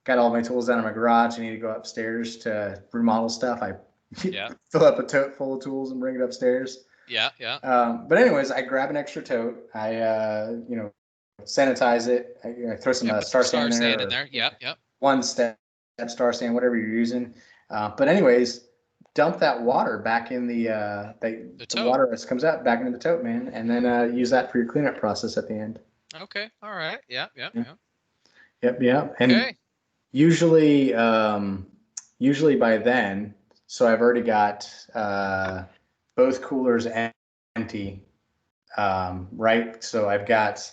got all my tools down in my garage. I need to go upstairs to remodel stuff. I Yeah. fill up a tote full of tools and bring it upstairs. Yeah. Yeah. But anyways, I grab an extra tote. I sanitize it. I throw some Yeah. Put some Star San star in there, sand in or there. Yep. Yep. one Star San, whatever you're using. But anyways, dump that water back in The the tote. water as comes out back into the tote, man, and then use that for your cleanup process at the end. Okay. All right. Yep. Yep. Yeah. Yep. Yep, yep. And Okay. usually, usually by then, so I've already got both coolers empty, right? So I've got,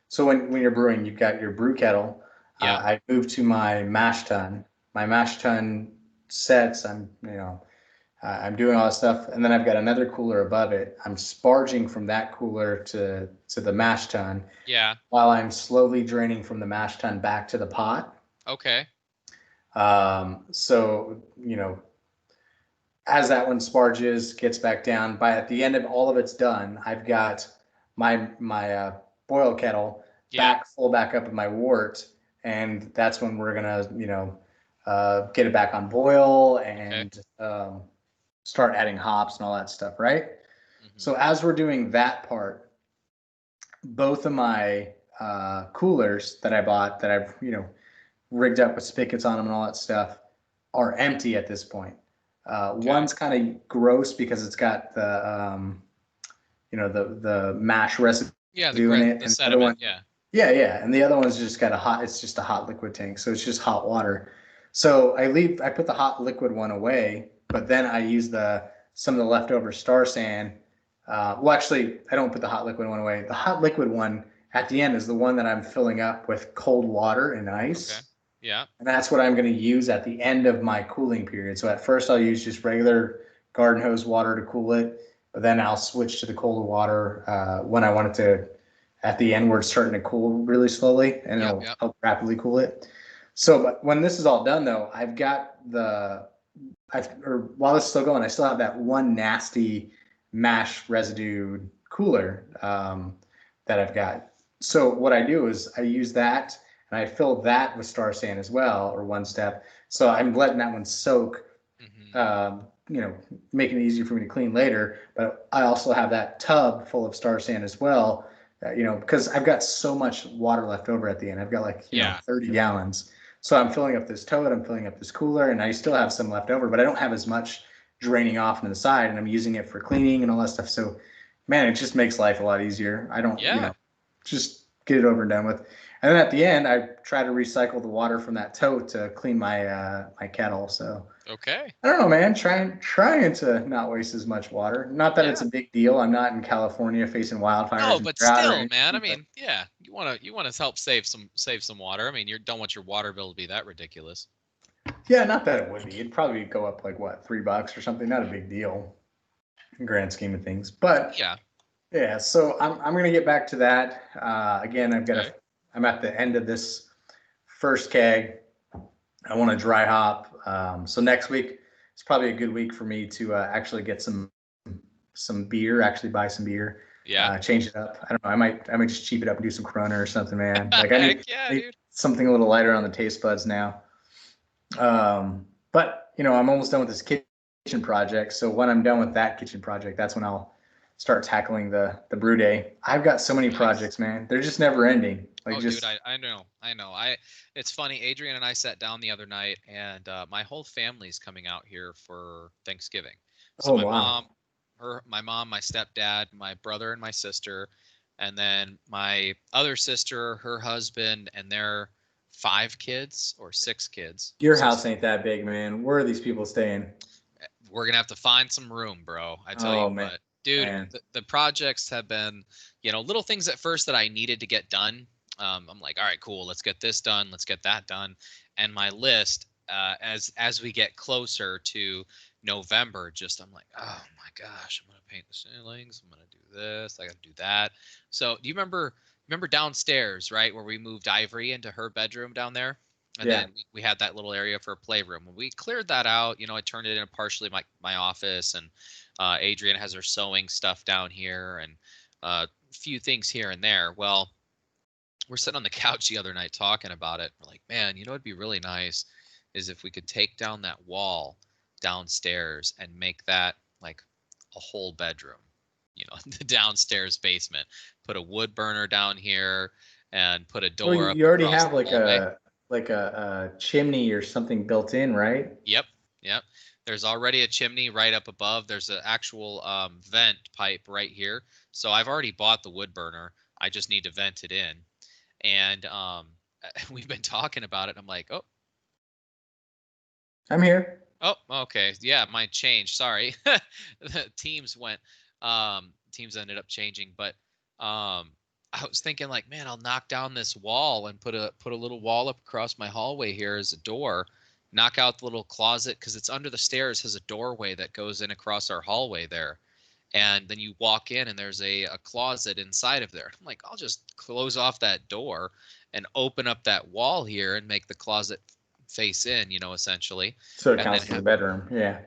so when you're brewing, you've got your brew kettle. Yeah. I moved to my mash tun. My mash tun sets. I'm doing all this stuff, and then I've got another cooler above it. I'm sparging from that cooler to the mash tun, Yeah. while I'm slowly draining from the mash tun back to the pot. Okay. So as that one sparges, gets back down, by at the end of all of it's done, I've got my boil kettle Yeah. full back up in my wort, and that's when we're gonna get it back on boil Okay. and start adding hops and all that stuff, right? Hmm. So as we're doing that part, both of my coolers that I bought that I've rigged up with spigots on them and all that stuff are empty at this point. Okay. One's kind of gross because it's got the mash residue Yeah. in it, The and the other sediment. one, Yeah. yeah, and the other one's just got it's just a hot liquid tank, so it's just hot water. So I put the hot liquid one away, but then I use some of the leftover Star San. Well, actually, I don't put the hot liquid one away. The hot liquid one at the end is the one that I'm filling up with cold water and Okay. ice. Yeah. And that's what I'm going to use at the end of my cooling period. So at first I'll use just regular garden hose water to cool it, but then I'll switch to the cold water when I want it to, at the end where it's starting to cool really slowly, and Yep. it'll Yep. help rapidly cool it. So but when this is all done though, or while this is still going, I still have that one nasty mash residue cooler that I've got. So what I do is I use that and I fill that with Star San as well, or one step. So I'm letting that one soak, Hmm. um, making it easier for me to clean later. But I also have that tub full of Star San as well, because I've got so much water left over at the end. I've got like, Yeah. 30 gallons. So I'm filling up this tote, I'm filling up this cooler, and I still have some left over, but I don't have as much draining off into the side, and I'm using it for cleaning and all that stuff. So, man, it just makes life a lot easier. I don't, Yeah. just get it over and done with. And then at the end, I try to recycle the water from that tote to clean my kettle. So Okay. I don't know, man. Trying to not waste as much water. Not that it's Yeah. a big deal. I'm not in California facing wildfires No, and but drought or still, man. I anything. But mean, yeah, you wanna help save some water. I mean, you don't want your water bill to be that ridiculous. yeah, not that it would be. It'd probably go up like what, $3 or something. Not a big deal in grand scheme of things. But Yeah. yeah, so I'm gonna get back to that. Again, Okay. I'm at the end of this first keg. I want to dry hop. So next week it's probably a good week for me to actually get some beer. Actually buy some beer. Yeah. Change it up. I don't know. I might just cheap it up and do some Corona or something, man. Like Heck yeah, I need dude. something a little lighter on the taste buds now. But I'm almost done with this kitchen kitchen project. So when I'm done with that kitchen project, that's when I'll start tackling the brew day. I've got so many Nice. projects, man. They're just never ending. Like Oh, dude, just I know, I know. It's funny. Adrian and I sat down the other night, and my whole family's coming out here for Thanksgiving. So oh wow. my mom, my stepdad, my brother, and my sister, and then my other sister, her husband, and their 5 kids or 6 kids. Your So house ain't that big, man. Where are these people staying? we're gonna have to find some room, bro. I tell you Oh man, what, dude, man. the projects have been, little things at first that I needed to get done. I'm like, all right, cool, let's get this done, let's get that done, and my list, as we get closer to November, just I'm like, oh my gosh, I'm gonna paint the ceilings, I'm gonna do this, I gotta do that. So do you remember downstairs, right, where we moved Ivory into her bedroom down there? And Yeah. then we had that little area for a playroom. When we cleared that out, I turned it into partially my office, and Adrian has her sewing stuff down here, and a few things here and there. Well, we're sitting on the couch the other night talking about it. We're like, man, it'd be really nice is if we could take down that wall downstairs and make that like a whole bedroom, the downstairs basement. Put a wood burner down here and put a Well, door up you already across have the hallway. like a chimney or something built in, right? Yep, yep. There's already a chimney right up above. There's an actual vent pipe right here. So I've already bought the wood burner. I just need to vent it in. And we've been talking about it. I'm like, oh, I'm here. oh, okay, yeah, mine changed. Sorry, the teams ended up changing, but I was thinking like, man, I'll knock down this wall and put a little wall up across my hallway here as a door. Knock out the little closet because it's under the stairs, has a doorway that goes in across our hallway there. And then you walk in and there's a closet inside of there. I'm like, I'll just close off that door and open up that wall here and make the closet face in, essentially. So it And then counts as a bedroom. Yeah.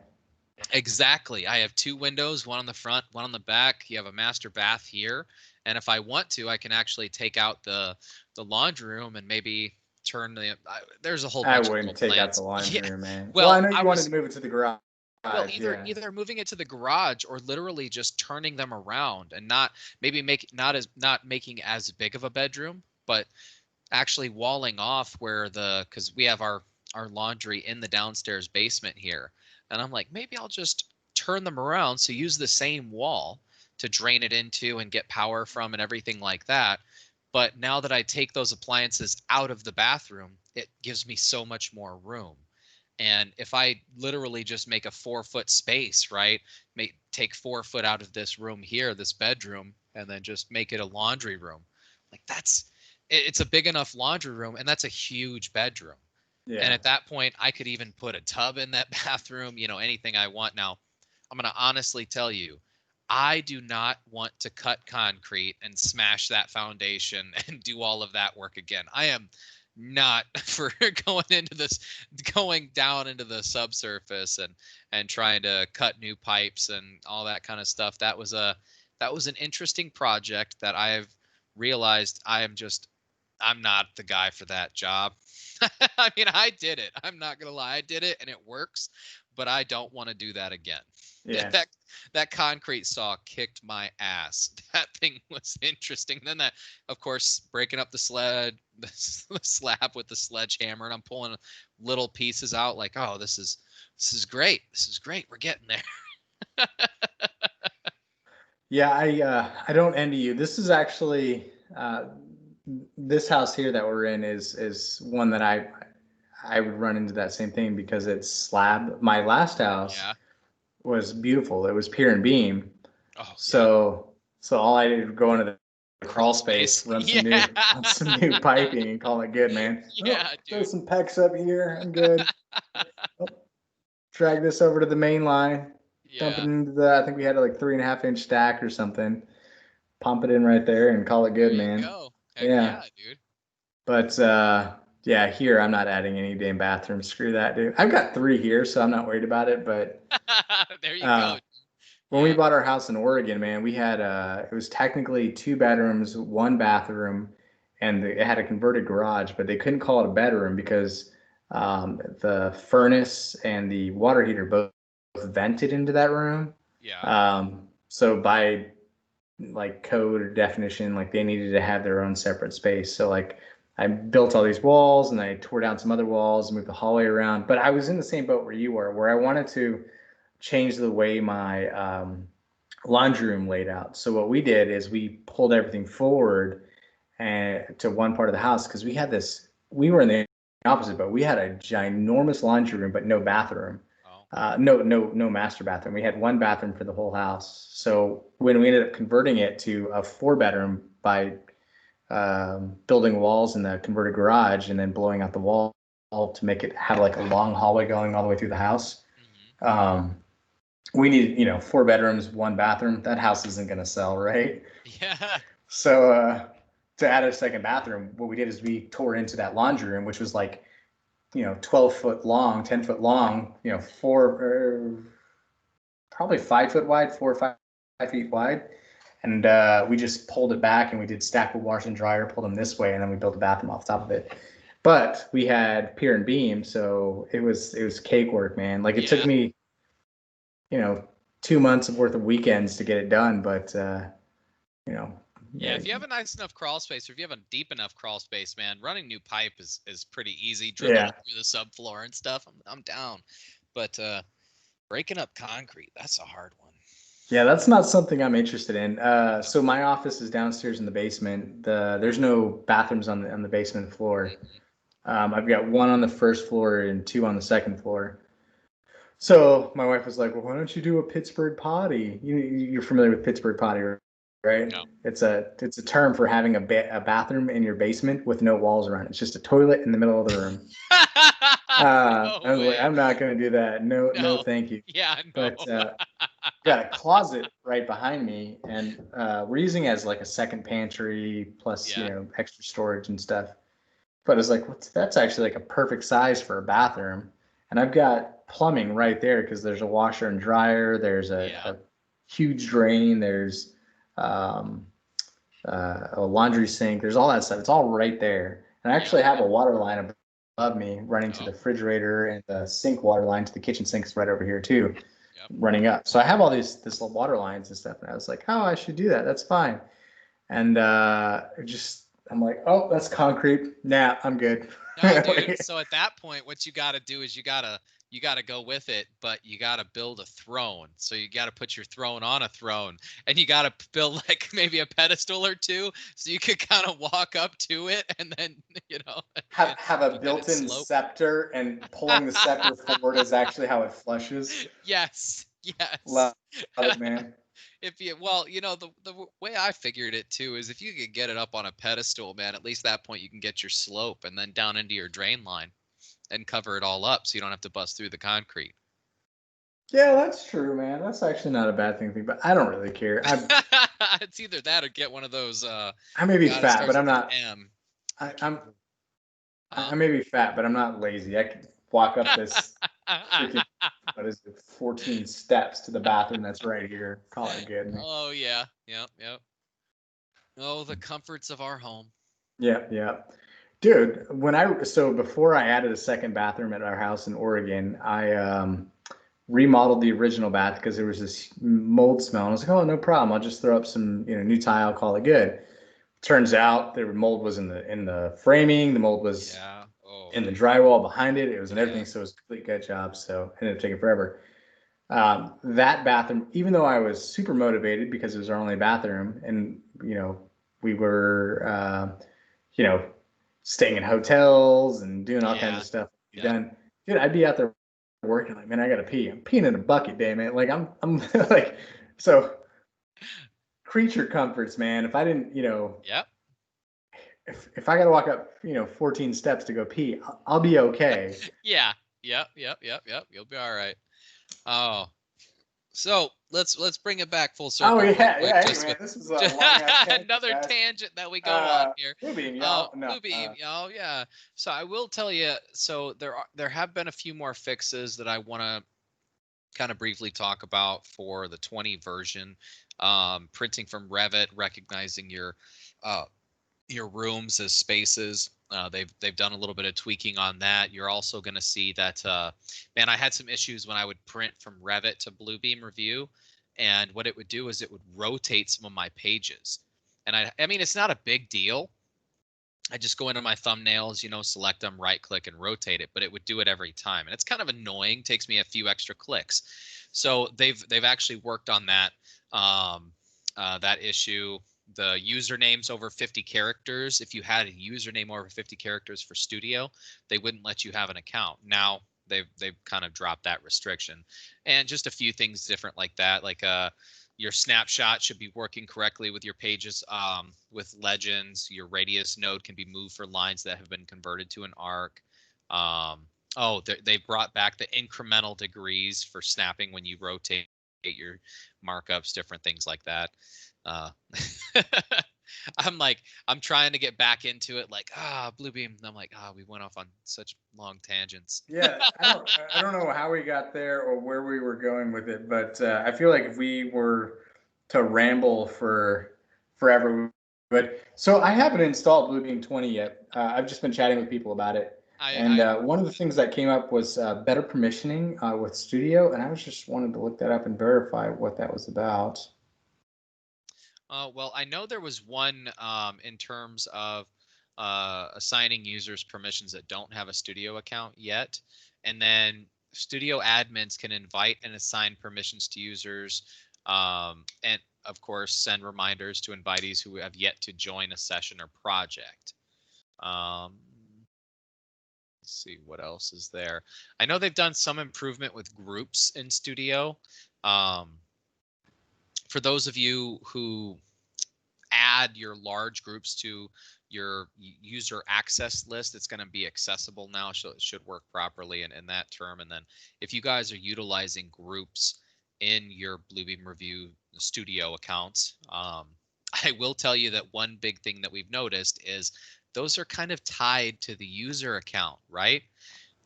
exactly. I have 2 windows, one on the front, one on the back. You have a master bath here. And if I want to, I can actually take out the laundry room and maybe turn there's a whole I bunch of wouldn't little take out the plans. laundry Yeah. room, man. Well, I Well, know I you wanted was to move it to the garage. well, either Yeah. either moving it to the garage or literally just turning them around and not maybe make not making as big of a bedroom, but actually walling off where because we have our laundry in the downstairs basement here. And I'm like, maybe I'll just turn them around, so use the same wall to drain it into and get power from and everything like that. But now that I take those appliances out of the bathroom, it gives me so much more room. And if I literally just make a 4 foot space, right, take 4 foot out of this room here, this bedroom, and then just make it a laundry room, like it's a big enough laundry room, and that's a huge bedroom. And Yeah. at that point, I could even put a tub in that bathroom, anything I want. Now, I'm going to honestly tell you, I do not want to cut concrete and smash that foundation and do all of that work again. I am not for going down into the subsurface and trying to cut new pipes and all that kind of stuff. That was an interesting project that I've realized I'm not the guy for that job. I mean, I did it. I'm not gonna lie, I did it and it works, but I don't want to do that again. Yeah. That concrete saw kicked my ass. That thing was interesting. Then that, of course, breaking up the slab with the sledgehammer, and I'm pulling little pieces out. Like, oh, this is great. This is great. We're getting there. Yeah, I don't envy you. This is actually this house here that we're in is one that I would run into that same thing because it's slab. My last house Yeah. was beautiful. It was pier and beam. Oh yeah. So all I did was go into the Crawl crawl space. space, run some Yeah. new piping, and call it good, man. Oh, Yeah, throw dude. some pecs up here. I'm good. Oh, drag this over to the main line. Dump it Yeah. into I think we had a like 3.5 inch stack or something. Pump it in right there and call it There good, you man. go. Heck Yeah. yeah, dude. But yeah, here I'm not adding any damn bathrooms. Screw that, dude. I've got 3 here, so I'm not worried about it. But There you uh, go. when we Yeah. bought our house in Oregon, man, we had it was technically 2 bedrooms, 1 bathroom, and it had a converted garage, but they couldn't call it a bedroom because the furnace and the water heater both vented into that room. Yeah. So by like code or definition, like they needed to have their own separate space. So like I built all these walls and I tore down some other walls, moved the hallway around. But I was in the same boat where you were, where I wanted to change the way my laundry room laid out. So what we did is we pulled everything forward and to one part of the house because we had this. We were in the opposite, but we had a ginormous laundry room, but no bathroom. Oh. No master bathroom. We had one bathroom for the whole house. So when we ended up converting it to a 4 bedroom by building walls in the converted garage and then blowing out the wall to make it have like a long hallway going all the way through the house. Mm-hmm. We needed, 4 bedrooms, one bathroom. That house isn't going to sell, right? Yeah. So to add a second bathroom, what we did is we tore into that laundry room, which was like, 12 foot long, 10 foot long, probably 5 foot wide, 4 or 5 feet wide. And we just pulled it back and we did stack with washer and dryer, pulled them this way, and then we built a bathroom off the top of it. But we had pier and beam, so it was cake work, man. Like it took me, 2 months worth of weekends to get it done, but Yeah, if you have a nice enough crawl space, or if you have a deep enough crawl space, man, running new pipe is pretty easy. Drilling through the subfloor and stuff, I'm down. But breaking up concrete, that's a hard one. Yeah, that's not something I'm interested in. So my office is downstairs in the basement. There's no bathrooms on the basement floor. I've got one on the first floor and two on the second floor. So my wife was like, "Well, why don't you do a Pittsburgh Potty? You're familiar with Pittsburgh Potty, right? No. It's a term for having a bathroom in your basement with no walls around it. It's just a toilet in the middle of the room." I was like, "I'm not going to do that. No, thank you." Yeah, no. But got a closet right behind me, and we're using it as like a second pantry plus extra storage and stuff. But it's like that's actually like a perfect size for a bathroom, and I've got plumbing right there because there's a washer and dryer, there's a huge drain, there's a laundry sink, there's all that stuff. It's all right there, and I actually have a water line above me running to the refrigerator, and the sink water line to the kitchen sink is right over here too. Running up. So I have all this water lines and stuff, and I was like, oh, I should do that. That's fine. And I'm like, oh, that's concrete. Nah, I'm good. No, dude. So at that point, what you got to do is you got to go with it, but you got to build a throne. So you got to put your throne on a throne, and you got to build like maybe a pedestal or two, so you could kind of walk up to it, and then have a built-in scepter, and pulling the scepter forward is actually how it flushes. Yes. Love it, man. The way I figured it too is if you could get it up on a pedestal, man, at least that point you can get your slope and then down into your drain line and cover it all up so you don't have to bust through the concrete. Yeah, that's true, man. That's actually not a bad thing, but I don't really care. It's either that or get one of those. I may be fat, but I'm not. I may be fat, but I'm not lazy. I can walk up this freaking 14 steps to the bathroom that's right here. Call it good. Oh yeah, yep. Oh, the comforts of our home. Yeah. Dude, before I added a second bathroom at our house in Oregon, I remodeled the original bath because there was this mold smell. And I was like, oh, no problem. I'll just throw up some new tile, call it good. Turns out the mold was in the framing. The mold was in the drywall behind it. It was in everything. So it was a complete gut job. So it ended up taking forever. That bathroom, even though I was super motivated because it was our only bathroom, and we were staying in hotels and doing all kinds of stuff. Done, dude. I'd be out there working like, man, I gotta pee. I'm peeing in a bucket, damn it. Like I'm like, so creature comforts, man. If I didn't, if I gotta walk up, 14 steps to go pee, I'll be okay. Yep. You'll be all right. Oh, so let's bring it back full circle. Oh yeah. Anyway, this is another tangent that we go on here. Bluebeam, Bluebeam, yeah. So I will tell you. So there have been a few more fixes that I want to kind of briefly talk about for the 20 version. Printing from Revit, recognizing your rooms as spaces. They've done a little bit of tweaking on that. You're also going to see that, man, I had some issues when I would print from Revit to Bluebeam Review, and what it would do is it would rotate some of my pages. And I mean, it's not a big deal. I just go into my thumbnails, select them, right click and rotate it, but it would do it every time. And it's kind of annoying, takes me a few extra clicks. So they've actually worked on that, that issue. The usernames over 50 characters. If you had a username over 50 characters for Studio, they wouldn't let you have an account. Now they've kind of dropped that restriction, and just a few things different like that. Like your snapshot should be working correctly with your pages. With legends, your radius node can be moved for lines that have been converted to an arc. They brought back the incremental degrees for snapping when you rotate your markups, different things like that. I'm trying to get back into it, like Bluebeam. And I'm like, we went off on such long tangents. Yeah, I don't know how we got there or where we were going with it, but I feel like if we were to ramble for forever, but so I haven't installed Bluebeam 20 yet. I've just been chatting with people about it, and one of the things that came up was better permissioning with Studio, and I was just wanted to look that up and verify what that was about. Well, I know there was one in terms of assigning users permissions that don't have a Studio account yet. And then Studio admins can invite and assign permissions to users, and of course, send reminders to invitees who have yet to join a session or project. Let's see what else is there. I know they've done some improvement with groups in Studio. For those of you who add your large groups to your user access list, it's going to be accessible now, so it should work properly in that term. And then if you guys are utilizing groups in your Bluebeam Review Studio accounts, I will tell you that one big thing that we've noticed is those are kind of tied to the user account, right?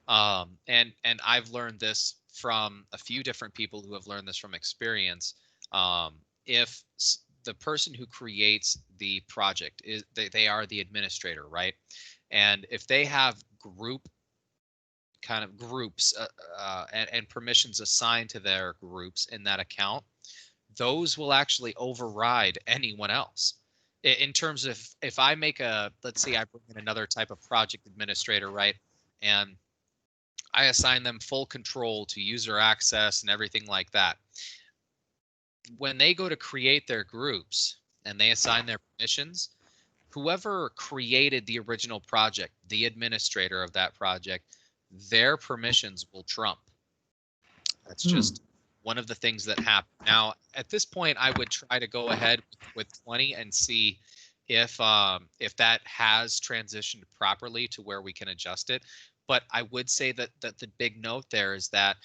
And I've learned this from a few different people who have learned this from experience. If the person who creates the project is they are the administrator, right? And if they have groups and permissions assigned to their groups in that account, those will actually override anyone else. In terms of, if I make let's say I bring in another type of project administrator, right? And I assign them full control to user access and everything like that. When they go to create their groups and they assign their permissions, whoever created the original project, the administrator of that project, their permissions will trump. That's just one of the things that happen. Now, at this point, I would try to go ahead with 20 and see if that has transitioned properly to where we can adjust it. But I would say that the big note there is that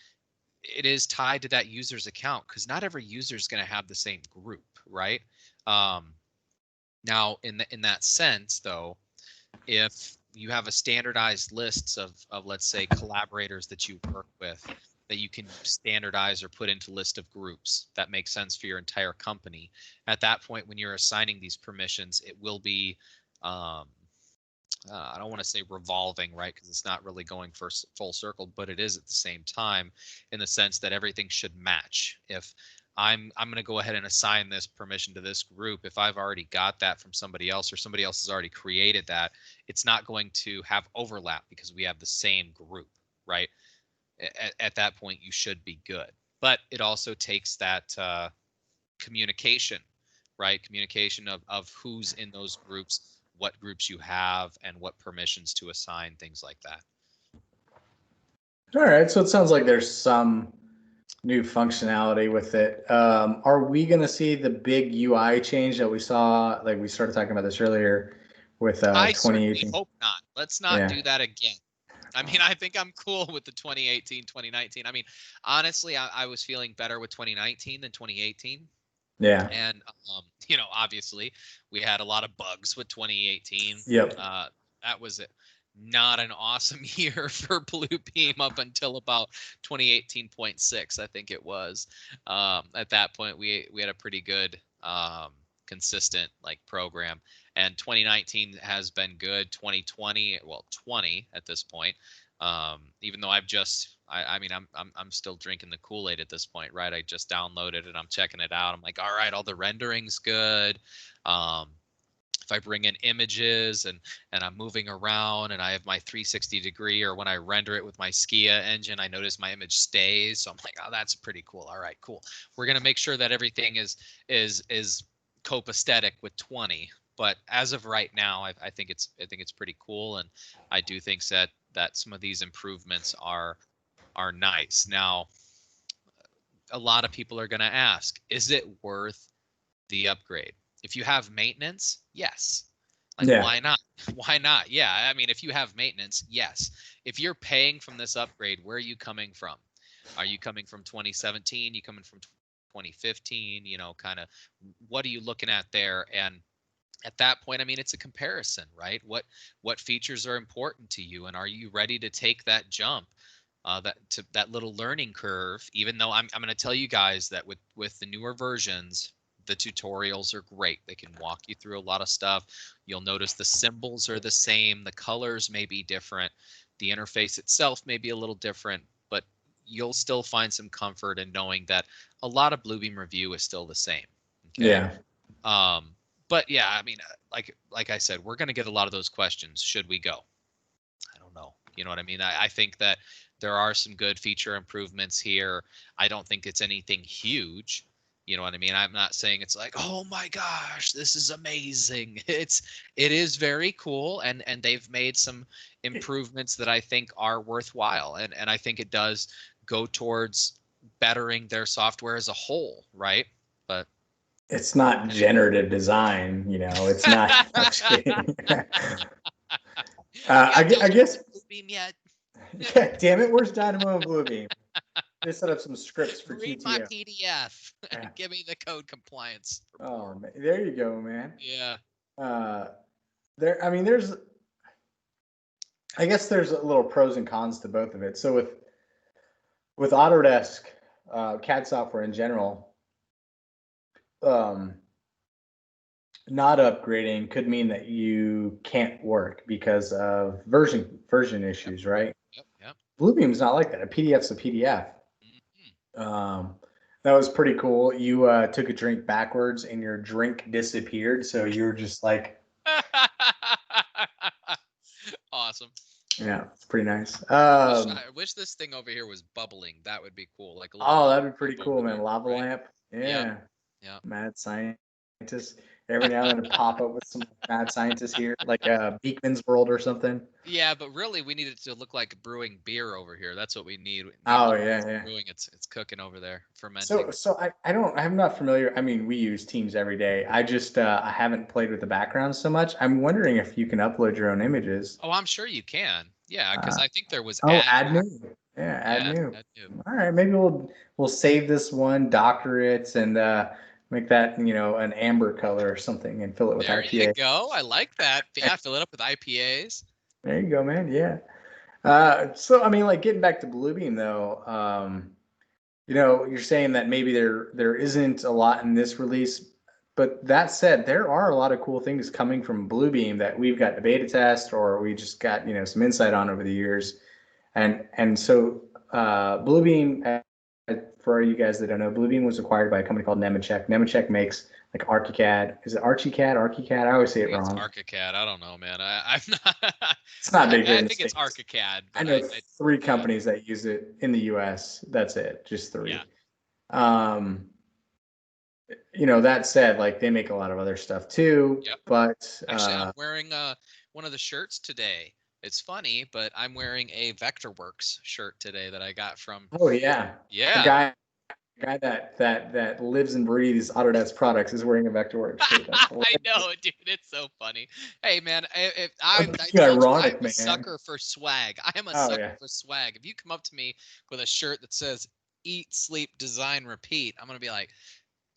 it is tied to that user's account, because not every user is going to have the same group, right? Now, in that sense, though, if you have a standardized lists of let's say collaborators that you work with, that you can standardize or put into list of groups that make sense for your entire company. At that point, when you're assigning these permissions, it will be I don't want to say revolving, right? Because it's not really going for full circle, but it is at the same time, in the sense that everything should match. If I'm going to go ahead and assign this permission to this group, if I've already got that from somebody else, or somebody else has already created that, it's not going to have overlap because we have the same group, right? At that point, you should be good. But it also takes that communication, right? Communication of who's in those groups, what groups you have, and what permissions to assign, things like that. All right, so it sounds like there's some new functionality with it. Are we going to see the big UI change that we saw? Like we started talking about this earlier with 2018. I hope not. Let's not do that again. I mean, I think I'm cool with the 2018, 2019. I mean, honestly, I was feeling better with 2019 than 2018. Yeah. And, obviously we had a lot of bugs with 2018. Yep. That was not an awesome year for Bluebeam up until about 2018.6, I think it was. At that point, we had a pretty good consistent like program. And 2019 has been good. 2020, well, 20 at this point. Even though I mean, I'm still drinking the Kool-Aid at this point, right? I just downloaded it. I'm checking it out. I'm like, all right, all the rendering's good. If I bring in images and I'm moving around and I have my 360 degree, or when I render it with my Skia engine, I notice my image stays. So I'm like, oh, that's pretty cool. All right, cool. We're gonna make sure that everything is copacetic with 20. But as of right now, I think it's pretty cool, and I do think that some of these improvements are nice. Now, a lot of people are going to ask, is it worth the upgrade? If you have maintenance, yes. Like, why not? Why not? Yeah, I mean, if you have maintenance, yes. If you're paying from this upgrade, where are you coming from? Are you coming from 2017? You coming from 2015? You know, kind of, what are you looking at there? And at that point, I mean, it's a comparison, right? What features are important to you, and are you ready to take that jump, that little learning curve? Even though I'm going to tell you guys that with the newer versions, the tutorials are great. They can walk you through a lot of stuff. You'll notice the symbols are the same, the colors may be different, the interface itself may be a little different, but you'll still find some comfort in knowing that a lot of Bluebeam review is still the same. Okay? Yeah. But yeah, I mean, like I said, we're going to get a lot of those questions. Should we go? I don't know. You know what I mean? I think that there are some good feature improvements here. I don't think it's anything huge. You know what I mean? I'm not saying it's like, oh my gosh, this is amazing. It is very cool, and they've made some improvements that I think are worthwhile, and I think it does go towards bettering their software as a whole, right? But it's not generative design, you know. It's not. I'm just kidding. I guess. Bluebeam yet? Yeah, damn it! Where's Dynamo and Bluebeam? They set up some scripts for Read QTO. my PDF. Yeah. Give me the code compliance report. Oh, man. There you go, man. Yeah. I mean, I guess there's a little pros and cons to both of it. So with Autodesk, CAD software in general, not upgrading could mean that you can't work because of version issues, right? Yep. Bluebeam's not like that. A PDF's a PDF. Mm-hmm. That was pretty cool. You took a drink backwards and your drink disappeared, so you were just like, awesome. Yeah, it's pretty nice. I wish this thing over here was bubbling. That would be cool. Like a little that'd be pretty cool, man. Lava lamp. Yeah. Yeah. Mad scientist. Every now and then pop up with some mad scientists here, like Beekman's World or something. Yeah, but really we need it to look like brewing beer over here. That's what we need. Brewing, it's cooking over there, fermenting. So I'm not familiar. I mean, we use Teams every day. I just I haven't played with the background so much. I'm wondering if you can upload your own images. Oh, I'm sure you can. Yeah, because I think there was add new. Yeah, add new. All right, maybe we'll save this one, doctor it, and make that, you know, an amber color or something, and fill it with IPA. There you go. I like that. Yeah, fill it up with IPAs. There you go, man. Yeah. So I mean, like, getting back to Bluebeam though, you know, you're saying that maybe there isn't a lot in this release, but that said, there are a lot of cool things coming from Bluebeam that we've got to beta test, or we just got, you know, some insight on over the years, and so Bluebeam. For you guys that don't know, Bluebeam was acquired by a company called Nemetschek. Nemetschek makes like ArchiCAD. Is it ArchiCAD? ArchiCAD? I always say it wrong. It's ArchiCAD. I don't know, man. I'm not. It's not big. I think it's ArchiCAD. I know three companies that use it in the U.S. That's it, just three. Yeah. You know, that said, like, they make a lot of other stuff too. Yep. But actually, I'm wearing one of the shirts today. It's funny, but I'm wearing a Vectorworks shirt today that I got from. Oh yeah. The guy that lives and breathes Autodesk products is wearing a Vectorworks shirt. I know, dude. It's so funny. Hey, man, I'm a sucker for swag. I am a sucker for swag. If you come up to me with a shirt that says "Eat, Sleep, Design, Repeat," I'm gonna be like,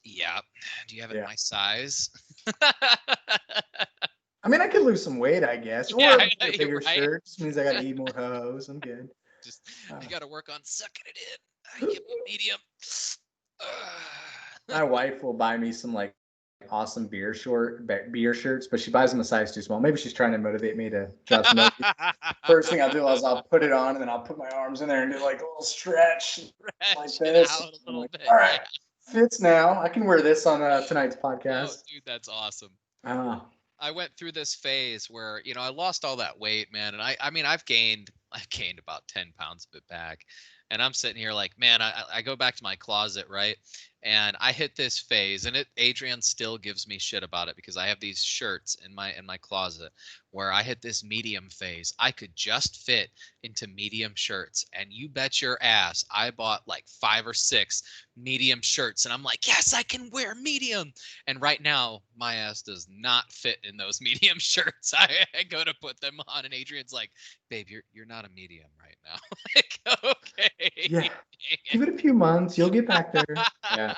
"Yeah, do you have it in my size?" I mean, I could lose some weight, I guess. Or a bigger shirt. Just means I gotta eat more hoes. I'm good. Just you gotta work on sucking it in. I give it medium. My wife will buy me some like awesome beer shirts, but she buys them a size too small. Maybe she's trying to motivate me to drop some weight. First thing I'll do is I'll put it on and then I'll put my arms in there and do like a little stretch like this. Out a little bit. All right, fits now. I can wear this on tonight's podcast. Oh, dude, that's awesome. Uh, I went through this phase where, you know, I lost all that weight, man. And I mean, I've gained about 10 pounds of it back. And I'm sitting here like, man, I go back to my closet, right? And I hit this phase, and Adrian still gives me shit about it because I have these shirts in my closet where I hit this medium phase. I could just fit into medium shirts, and you bet your ass I bought like 5 or 6 medium shirts, and I'm like, yes, I can wear medium. And right now my ass does not fit in those medium shirts. I go to put them on, and Adrian's like, babe, you're not a medium right now. Like, okay. yeah, give it a few months, you'll get back there. Yeah,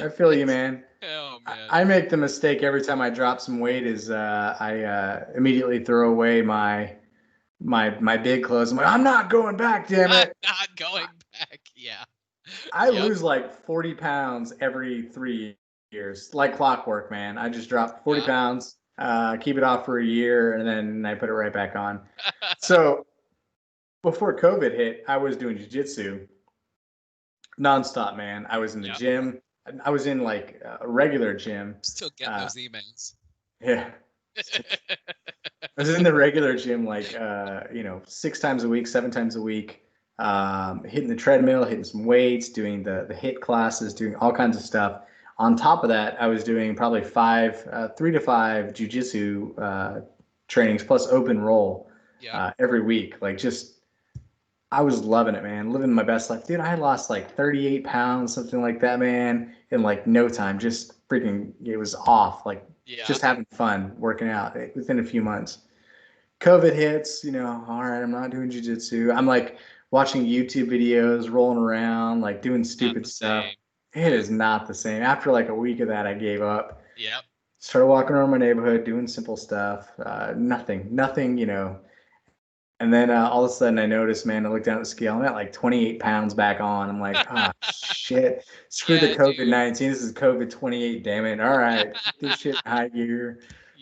I feel you, man. Oh man, I make the mistake every time I drop some weight is I immediately throw away my big clothes. I'm like, I'm not going back, damn it. I'm not going back. Yeah. I lose like 40 pounds every 3 years, like clockwork, man. I just drop 40 pounds, keep it off for a year, and then I put it right back on. So before COVID hit, I was doing jiu-jitsu nonstop, man. I was in the gym. I was in like a regular gym. Still getting those emails. Yeah. I was in the regular gym like 6 times a week, 7 times a week, hitting the treadmill, hitting some weights, doing the HIIT classes, doing all kinds of stuff. On top of that, I was doing probably 3 to 5 jiu-jitsu trainings plus open roll every week. Like I was loving it, man. Living my best life. Dude, I lost like 38 pounds, something like that, man, in like no time. Just freaking, it was off. Like just having fun working out within a few months. COVID hits, all right, I'm not doing jiu-jitsu. I'm like watching YouTube videos, rolling around, like doing stupid stuff. It is not the same. After like a week of that, I gave up. Yep. Started walking around my neighborhood, doing simple stuff. Nothing, And then all of a sudden I noticed, man, I looked down at the scale. I'm at like 28 pounds back on. I'm like, shit. Screw the COVID-19. This is COVID 28, damn it. All right. Get this shit in high gear.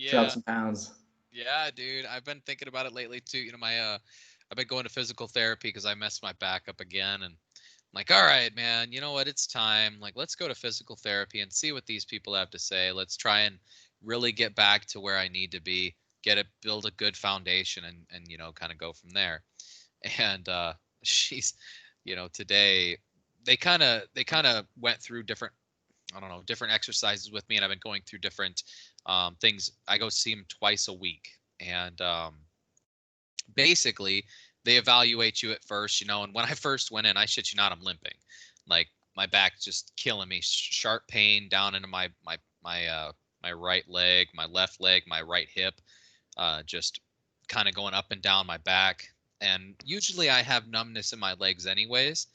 Drop some pounds. Yeah, dude. I've been thinking about it lately too. You know, I've been going to physical therapy because I messed my back up again. And I'm like, all right, man, you know what? It's time. Like, let's go to physical therapy and see what these people have to say. Let's try and really get back to where I need to be. Build a good foundation and kind of go from there. And she's, today they kind of went through different exercises with me, and I've been going through different things. I go see them twice a week, and basically they evaluate you at first, and when I first went in, I shit you not, I'm limping, like my back's just killing me, sharp pain down into my right leg, my left leg, my right hip. Just kind of going up and down my back. And usually I have numbness in my legs anyways,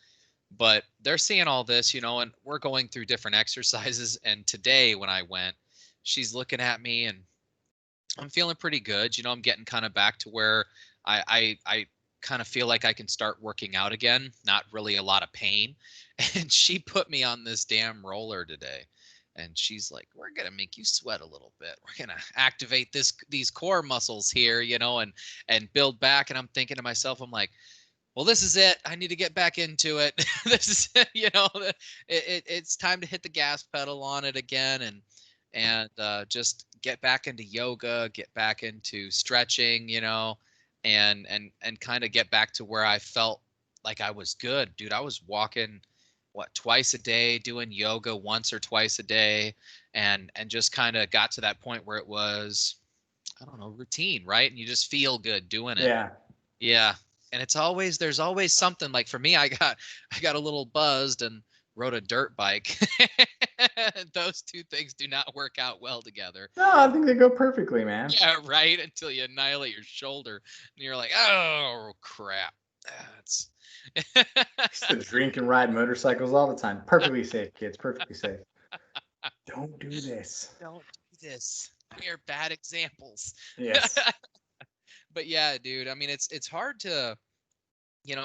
but they're seeing all this, and we're going through different exercises. And today when I went, she's looking at me and I'm feeling pretty good. I'm getting kind of back to where I kind of feel like I can start working out again, not really a lot of pain. And she put me on this damn roller today. And she's like, we're going to make you sweat a little bit. We're going to activate these core muscles here, and build back. And I'm thinking to myself, I'm like, well, this is it. I need to get back into it. This is, it's time to hit the gas pedal on it again. And just get back into yoga, get back into stretching, and kind of get back to where I felt like I was good. Dude, I was walking twice a day, doing yoga once or twice a day, and just kind of got to that point where it was, I don't know, routine, right? And you just feel good doing it. Yeah. And there's always something. Like for me, I got a little buzzed and rode a dirt bike. Those two things do not work out well together. No, I think they go perfectly, man. Yeah, right. Until you annihilate your shoulder and you're like, oh crap. That's used to drink and ride motorcycles all the time. Perfectly safe, kids. Perfectly safe. Don't do this. Don't do this. We are bad examples. Yes. But yeah, dude. I mean, it's hard to,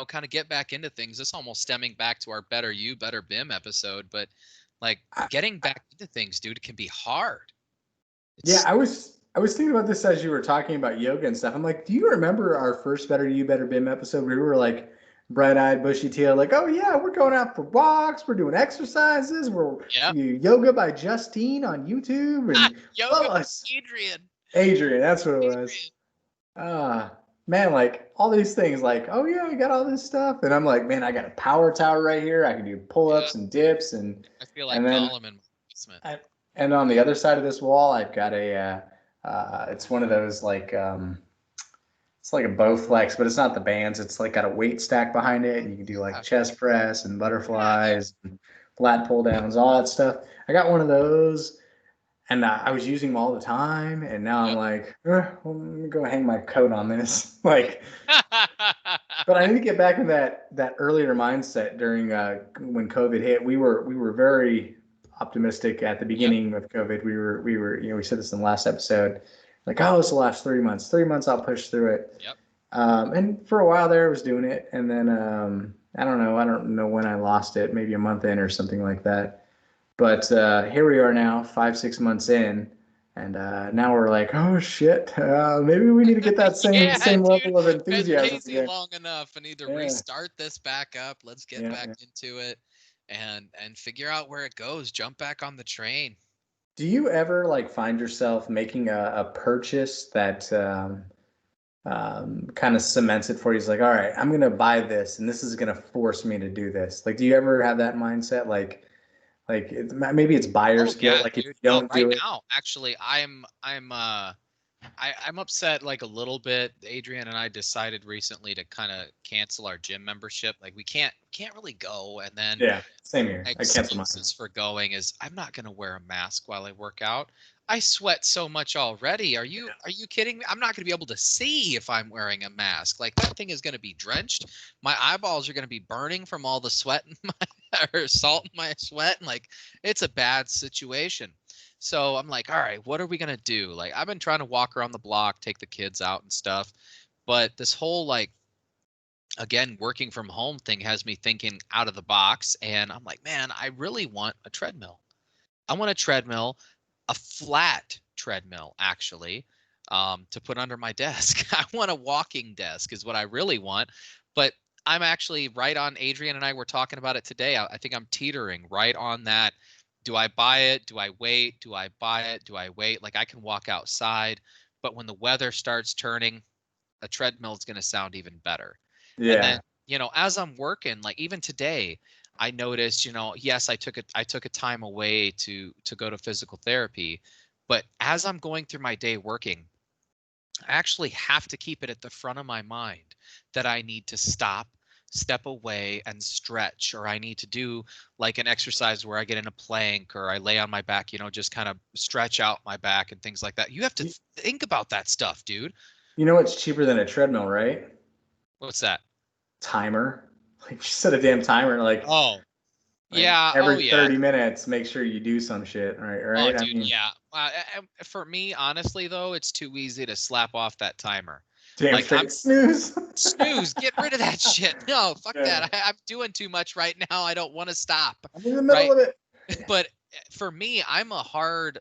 kind of get back into things. This almost stemming back to our Better You, Better BIM episode. But Like getting back into things, dude, it can be hard. Yeah, I was thinking about this as you were talking about yoga and stuff. I'm like, do you remember our first Better You Better BIM episode? We were like bright-eyed, bushy-tailed, like, oh yeah, we're going out for walks, we're doing exercises, we're Yep. yoga by Justine on YouTube, and Yoga, follow us. Adrian. Adrian, that's what it was. Adrian. Man, like all these things, like, oh yeah, I got all this stuff, and I'm like, man, I got a power tower right here. I can do Yeah. pull-ups and dips, I feel and like then Gollum in my basement. and on the other side of this wall, I've got it's one of those like it's like a Bowflex, but it's not the bands. It's like got a weight stack behind it, and you can do like Yeah. chest press and Yeah, dude. butterflies, and flat pull downs, all that stuff. I got one of those, and I was using them all the time, and now I'm Yep. like, well, let me go hang my coat on this, like. But I need to get back in that earlier mindset during when COVID hit. We were very optimistic at the Yep. beginning of COVID. We were we said this in the last episode, like, oh, it's the last 3 months. 3 months I'll push through it. Yep. And for a while there I was doing it, and then I don't know when I lost it, maybe a month in or something like that. But here we are now, 5 6 months in. And now we're like, oh shit, maybe we need to get that same Yeah, same dude. level of Been enthusiasm lazy again. long enough. I need to Yeah, restart this back up. Let's get yeah, back yeah. into it and figure out where it goes. Jump back on the train. Do you ever like find yourself making a purchase that kind of cements it for you? It's like, all right, I'm gonna buy this, and this is gonna force me to do this. Like, do you ever have that mindset? Like maybe it's Oh buyer's guilt. yeah, Like if you dude. No, don't right do it, now, actually, I'm upset like a little bit. Adrian and I decided recently to kind of cancel our gym membership. Like we can't really go, and then yeah, same here. I cancel mine. excuses for going is I'm not going to wear a mask while I work out. I sweat so much already. Are you kidding me? I'm not going to be able to see if I'm wearing a mask. Like that thing is going to be drenched. My eyeballs are going to be burning from all the sweat in my or salt in my sweat, and like it's a bad situation. So I'm like, all right, what are we going to do? Like I've been trying to walk around the block, take the kids out and stuff, but this whole like again working from home thing has me thinking out of the box, and I'm like, man, I really want a treadmill. I want a treadmill, a flat treadmill actually, to put under my desk. I want a walking desk is what I really want. But I'm actually right on. Adrian and I were talking about it today. I think I'm teetering right on that. Do I buy it? Do I wait? Do I buy it? Do I wait? Like I can walk outside, but when the weather starts turning, a treadmill is going to sound even better. And then, Yeah. as I'm working, like even today, I noticed, yes, I took a time away to go to physical therapy, but as I'm going through my day working, I actually have to keep it at the front of my mind that I need to stop, step away and stretch, or I need to do like an exercise where I get in a plank or I lay on my back, just kind of stretch out my back and things like that. You have to You, think about that stuff, dude. you know what's cheaper than a treadmill, right? What's that? Timer. Like just set a damn timer. Oh, Like yeah. Oh, every yeah. 30 minutes, make sure you do some shit. Right. Oh, Right. I dude, mean, yeah. For me, honestly, though, it's too easy to slap off that timer. damn Like, I'm straight snooze. snooze, get rid of that shit. No, fuck Yeah. that. I'm doing too much right now. I don't want to stop. I'm in the middle Right. of it. But for me, I'm a hard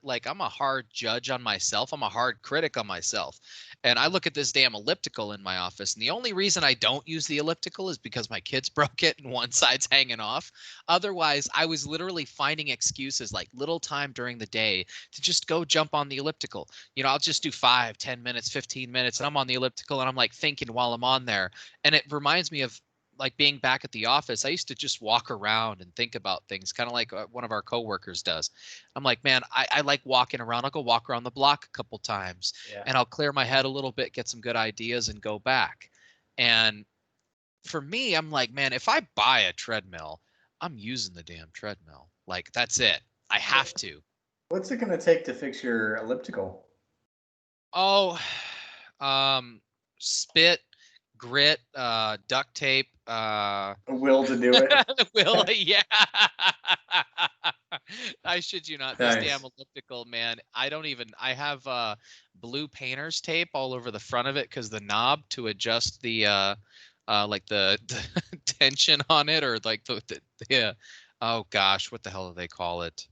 judge on myself. I'm a hard critic on myself. And I look at this damn elliptical in my office, and the only reason I don't use the elliptical is because my kids broke it and one side's hanging off. Otherwise, I was literally finding excuses like little time during the day to just go jump on the elliptical. I'll just do 5, 10 minutes, 15 minutes, and I'm on the elliptical and I'm like thinking while I'm on there. And it reminds me of like being back at the office. I used to just walk around and think about things, kind of like one of our coworkers does. I'm like, man, I like walking around. I'll go walk around the block a couple times, Yeah. and I'll clear my head a little bit, get some good ideas, and go back. And for me, I'm like, man, if I buy a treadmill, I'm using the damn treadmill. Like that's it. I have to. What's it gonna take to fix your elliptical? Oh, spit, grit, duct tape, A will to do it. will, yeah. I shid you not. This damn Nice. elliptical, man. I have blue painter's tape all over the front of it because the knob to adjust the like the tension on it, or like the Oh gosh, what the hell do they call it?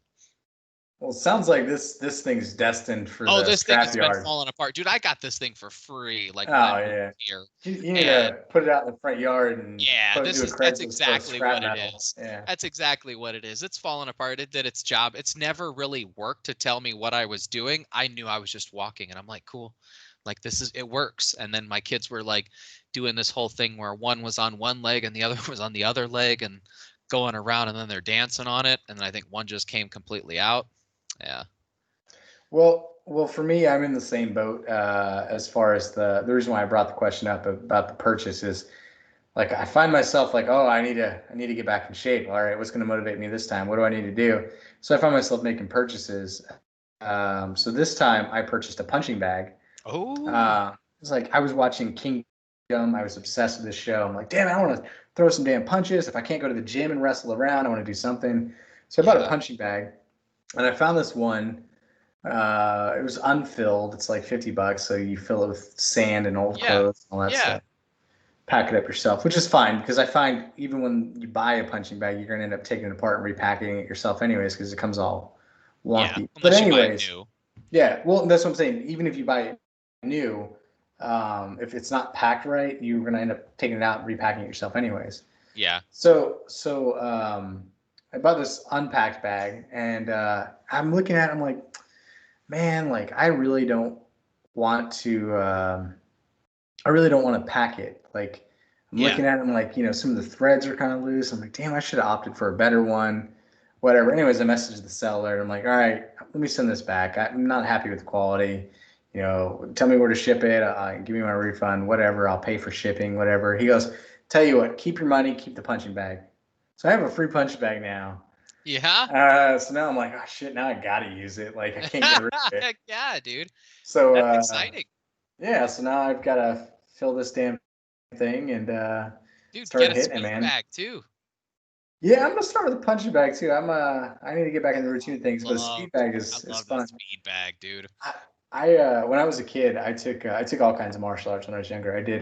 Well, it sounds like this thing's destined for Oh, the this thing scrap has been yard. falling apart, dude. I got this thing for free, like Oh when I moved yeah. here, You need and to put it out in the front yard and yeah, put it do a that's Craigslist for exactly scrap what it metal. is. Yeah. That's exactly what it is. It's fallen apart. It did its job. It's never really worked to tell me what I was doing. I knew I was just walking, and I'm like, cool, like it works. And then my kids were like doing this whole thing where one was on one leg and the other was on the other leg and going around, and then they're dancing on it. And then I think one just came completely out. Yeah. Well, for me, I'm in the same boat as far as the reason why I brought the question up about the purchase is like I find myself like, oh, I need to get back in shape. All right, what's going to motivate me this time? What do I need to do? So I find myself making purchases. So this time I purchased a punching bag. Oh. It's like I was watching Kingdom. I was obsessed with this show. I'm like, damn, I want to throw some damn punches. If I can't go to the gym and wrestle around, I want to do something. So I bought a Yeah. punching bag, and I found this one. It was unfilled. It's like $50, so you fill it with sand and old Yeah. clothes and all that Yeah. stuff. Pack it up yourself, which is fine because I find even when you buy a punching bag, you're gonna end up taking it apart and repacking it yourself anyways because it comes all Yeah. wonky. But Unless you buy it anyways, new. yeah. Well, that's what I'm saying. Even if you buy it new, if it's not packed right, you're gonna end up taking it out and repacking it yourself anyways. Yeah. So I bought this unpacked bag and I'm looking at it, I'm like, man, like want to I really don't want to pack it. Like I'm Yeah. looking at them like, some of the threads are kind of loose. I'm like, damn, I should have opted for a better one. Whatever. Anyways, I messaged the seller. I'm like, all right, let me send this back. I'm not happy with the quality. Tell me where to ship it. Give me my refund, whatever. I'll pay for shipping, whatever. He goes, tell you what, keep your money, keep the punching bag. So I have a free punching bag now. Yeah. So now I'm like, oh shit, now I gotta use it. Like I can't get rid of it. Heck yeah, dude. So That's exciting. yeah, so now I've got to fill this damn thing and Dude, get start a hitting it, speed man. bag too. Yeah, I'm gonna start with a punching bag too. I need to get back in the routine of things, but a Love, speed bag I is love that fun. speed bag, dude. I when I was a kid, I took all kinds of martial arts when I was younger. I did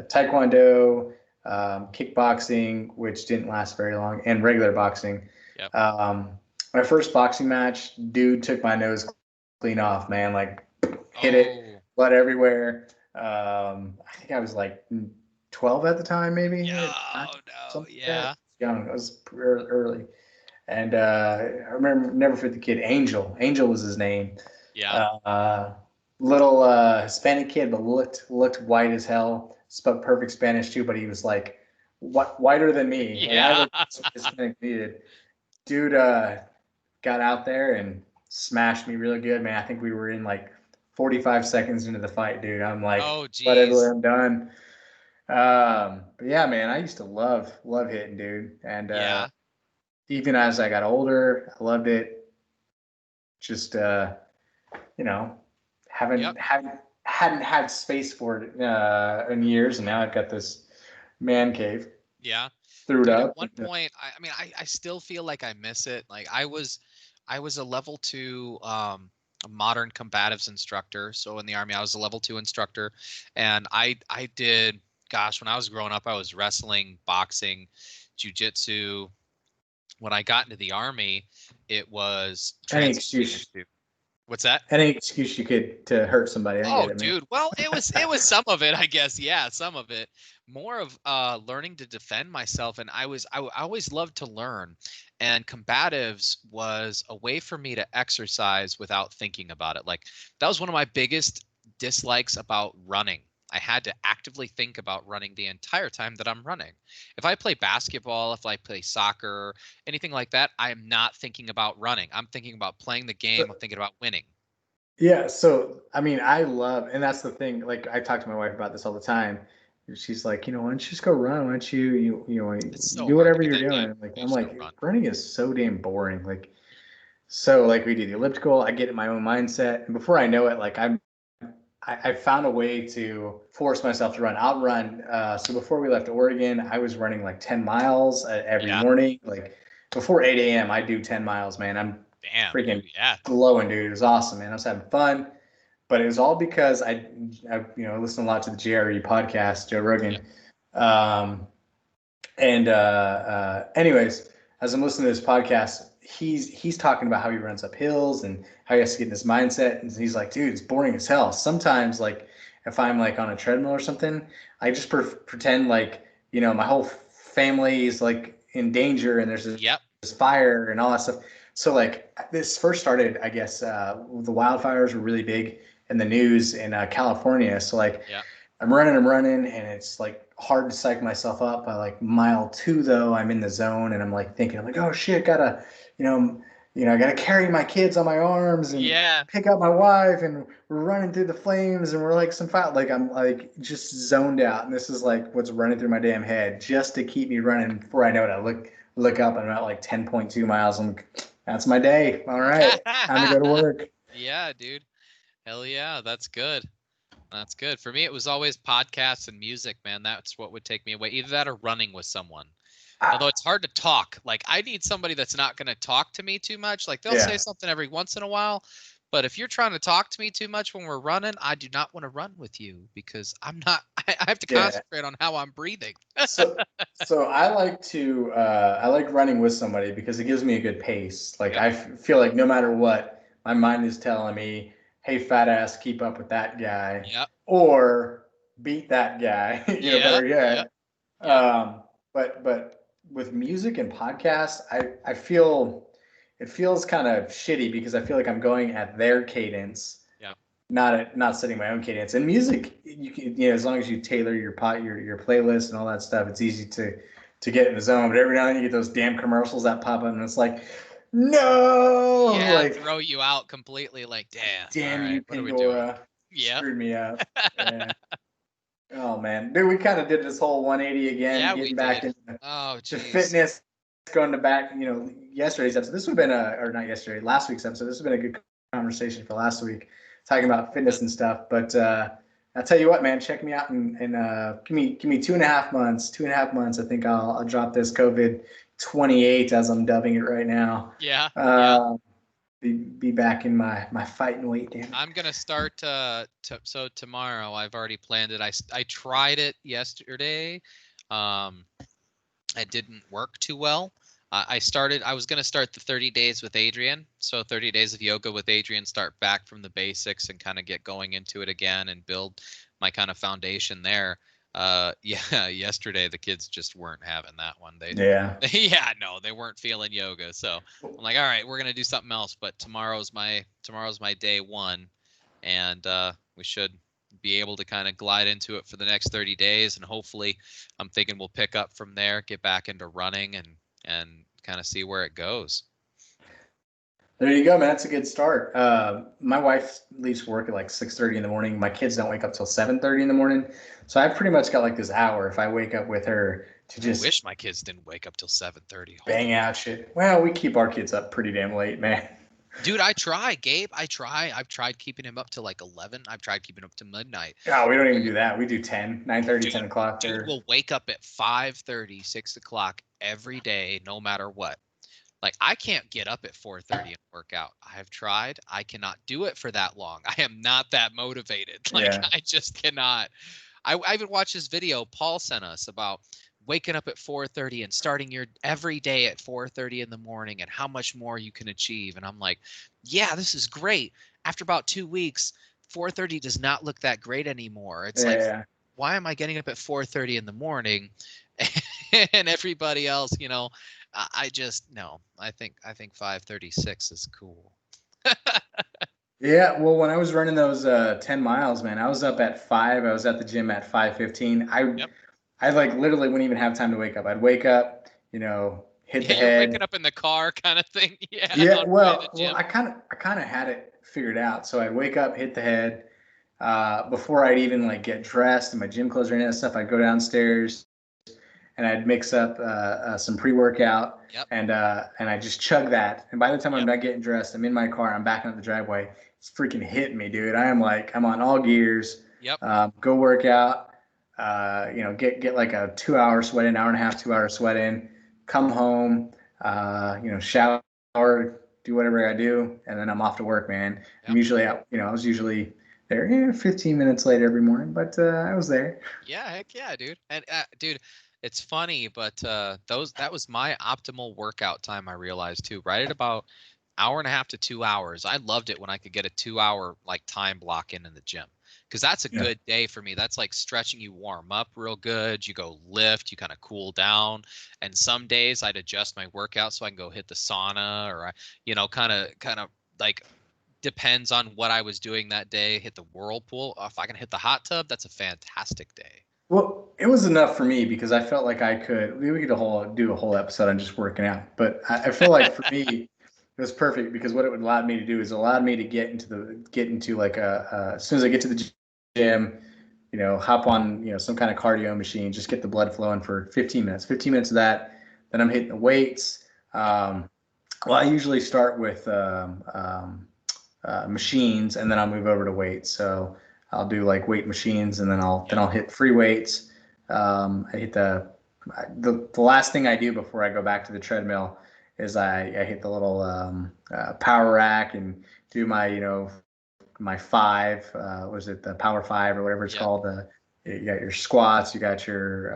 taekwondo, kickboxing, which didn't last very long, and regular boxing. Yep. My first boxing match, dude took my nose clean off, man. Like hit it, Oh, blood everywhere. I think I was like 12 at the time, maybe. yeah. Nine, Oh no. something like that. I Yeah. was young. I was early. And I remember never forget the kid, Angel. Angel was his name. Yeah. Uh, little Hispanic kid, but looked white as hell. Spoke perfect Spanish too, but he was like whiter than me. Like I Yeah. looked Hispanic needed. Dude got out there and smashed me really good, man. I think we were in like 45 seconds into the fight, dude. I'm like, Oh, whatever, geez. I'm done. But yeah, man, I used to love hitting, dude. And Yeah. even as I got older, I loved it. Just you know, Yep. hadn't had space for it in years, and now I've got this man cave. Yeah. Threw it Dude, at up. one point, I mean, I still feel like I miss it. Like I was a level two a modern combatives instructor. So in the army, I was a level two instructor, and I did. Gosh, when I was growing up, I was wrestling, boxing, jujitsu. When I got into the army, it was Any transitioning excuse, into what's that? any excuse you could to hurt somebody. I Oh, get it, man. dude. Well, it was some of it, I guess. Yeah, some of it. More of learning to defend myself, and I always loved to learn, and combatives was a way for me to exercise without thinking about it. Like that was one of my biggest dislikes about running. I had to actively think about running the entire time that I'm running. If I play basketball, if I play soccer, anything like that, I am not thinking about running. I'm thinking about playing the game. I'm thinking about winning. Yeah, so I mean, I love, and that's the thing. Like, I talk to my wife about this all the time. She's like, why don't you just go run? Why don't It's you so do hard to whatever get you're that doing? I'm damn motivation to like, run. running is so damn boring. Like, so like we do the elliptical. I get in my own mindset, and before I know it, like I found a way to force myself to run. I'll run. So before we left Oregon, I was running like 10 miles every Yeah. morning. Like before 8 a.m., I do 10 miles, man. I'm Damn, freaking dude. Yeah. glowing, dude. It was awesome, man. I was having fun, but it was all because I listen a lot to the JRE podcast, Joe Yeah. Rogan. Um, and anyways, as I'm listening to this podcast, he's talking about how he runs up hills and how he has to get in this mindset. And he's like, dude, it's boring as hell. Sometimes, like, if I'm like on a treadmill or something, I just pretend like, my whole family is like in danger and there's this fire and all that stuff. So like this first started, I guess, the wildfires were really big in the news in California. So like, I'm running, and it's like hard to psych myself up. By like mile 2, though, I'm in the zone, and I'm like thinking, I'm like, oh shit, gotta, I gotta carry my kids on my arms and pick up my wife, and we're running through the flames, and we're like like I'm like just zoned out, and this is like what's running through my damn head just to keep me running. Before I know it, I look up, and I'm at like 10.2 miles. That's my day. All right, time to go to work. Yeah, dude. Hell yeah, that's good. That's good. For me, it was always podcasts and music, man. That's what would take me away. Either that or running with someone. Although it's hard to talk. Like, I need somebody that's not going to talk to me too much. Like, they'll say something every once in a while. But if you're trying to talk to me too much when we're running, I do not want to run with you because I have to concentrate on how I'm breathing. so I like running with somebody because it gives me a good pace. Like, I feel like no matter what, my mind is telling me, hey, fat ass, keep up with that guy, or beat that guy, better yet. But with music and podcasts, I feel it feels kind of shitty because I feel like I'm going at their cadence, not setting my own cadence. And music, you can, as long as you tailor your playlist and all that stuff, it's easy to get in the zone. But every now and then you get those damn commercials that pop up, and it's like, no, like throw you out completely. Like, damn you, Pandora, screwed me up. Oh man, dude, we kind of did this whole 180 again, getting back into fitness, going to back. Yesterday's episode. This would have been or not yesterday, last week's episode. This would have been a good conversation for last week, talking about fitness and stuff. But I'll tell you what, man, check me out and give me 2.5 months. 2.5 months, I think I'll drop this COVID 28, as I'm dubbing it right now. Be back in my fighting weight, damn it. I'm gonna start so tomorrow. I've already planned it. I tried it yesterday. It didn't work too well. I was gonna start the 30 days with Adrian. So 30 days of yoga with Adrian, start back from the basics and kind of get going into it again and build my kind of foundation there. Yesterday the kids just weren't having that one. They weren't feeling yoga. So I'm like, all right, we're gonna do something else. But tomorrow's my day one, and we should be able to kind of glide into it for the next 30 days, and hopefully, I'm thinking we'll pick up from there, get back into running, and kind of see where it goes. There you go, man. That's a good start. My wife leaves work at like 6:30 in the morning. My kids don't wake up till 7:30 in the morning. So I've pretty much got like this hour if I wake up with her to just. I wish my kids didn't wake up till 7:30. Bang out shit. Well, we keep our kids up pretty damn late, man. Dude, I try, Gabe. I've tried keeping him up to like 11. I've tried keeping him up to midnight. No, we don't even do that. We do 10, 9:30, 10 o'clock. Dude will wake up at 5:30, 6 o'clock every day, no matter what. Like, I can't get up at 4:30 and work out. I have tried. I cannot do it for that long. I am not that motivated. I just cannot. I even watched this video Paul sent us about waking up at 4:30 and starting your every day at 4:30 in the morning and how much more you can achieve. And I'm like, yeah, this is great. After about 2 weeks, 4:30 does not look that great anymore. It's like, why am I getting up at 4:30 in the morning? And everybody else, I just no. I think 5:36 is cool. Yeah, well, when I was running those 10 miles, man, I was up at 5. I was at the gym at 5:15. I like literally wouldn't even have time to wake up. I'd wake up, hit the head. Waking up in the car kind of thing. Yeah. Well, I kind of had it figured out. So I'd wake up, hit the head. Before I'd even like get dressed in my gym clothes or any of that stuff, I'd go downstairs and I'd mix up some pre-workout and I just chug that. And by the time I'm not getting dressed, I'm in my car, I'm backing up the driveway. It's freaking hitting me, dude. I'm on all gears. Go work out. Get like a 2 hour sweat in, hour and a half, 2 hour sweat in, come home, shower, do whatever I do. And then I'm off to work, man. I'm usually out, I was usually there 15 minutes late every morning, but I was there. Yeah. Heck yeah, dude. And dude, It's funny, but that was my optimal workout time. I realized too, right at about hour and a half to 2 hours. I loved it when I could get a 2 hour like time block in the gym, because that's a Yeah. good day for me. That's like stretching. You warm up real good. You go lift. You kind of cool down. And some days I'd adjust my workout so I can go hit the sauna, or kind of like depends on what I was doing that day. Hit the whirlpool. If I can hit the hot tub, that's a fantastic day. Well, it was enough for me because I felt like I could. We could do a whole episode on just working out, but I feel like for me, it was perfect because what it would allow me to do is allowed me to get into like as soon as I get to the gym, hop on some kind of cardio machine, just get the blood flowing for 15 minutes. 15 minutes of that, then I'm hitting the weights. Well, I usually start with machines, and then I'll move over to weights. So I'll do like weight machines, and then I'll hit free weights. I hit the last thing I do before I go back to the treadmill is I hit the little power rack and do my five. Was it the power five or whatever it's called? You got your squats, you got your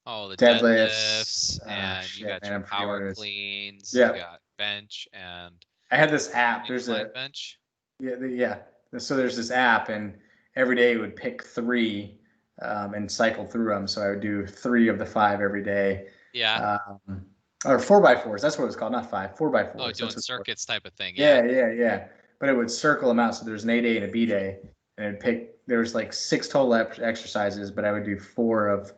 the deadlifts. deadlifts, and you Shit, got man, your I'm forgetting what power it is. cleans, you Yeah, got bench and I had this app. There's incline a bench. Yeah. So there's this app, and every day it would pick three and cycle through them. So I would do three of the five every day, Yeah. um, or four by fours. That's what it was called, not five. Four by Oh, fours. doing That's what. circuits type of thing. Yeah. Yeah. But it would circle them out. So there's an A day and a B day, and it'd pick. There was like six total exercises, but I would do four of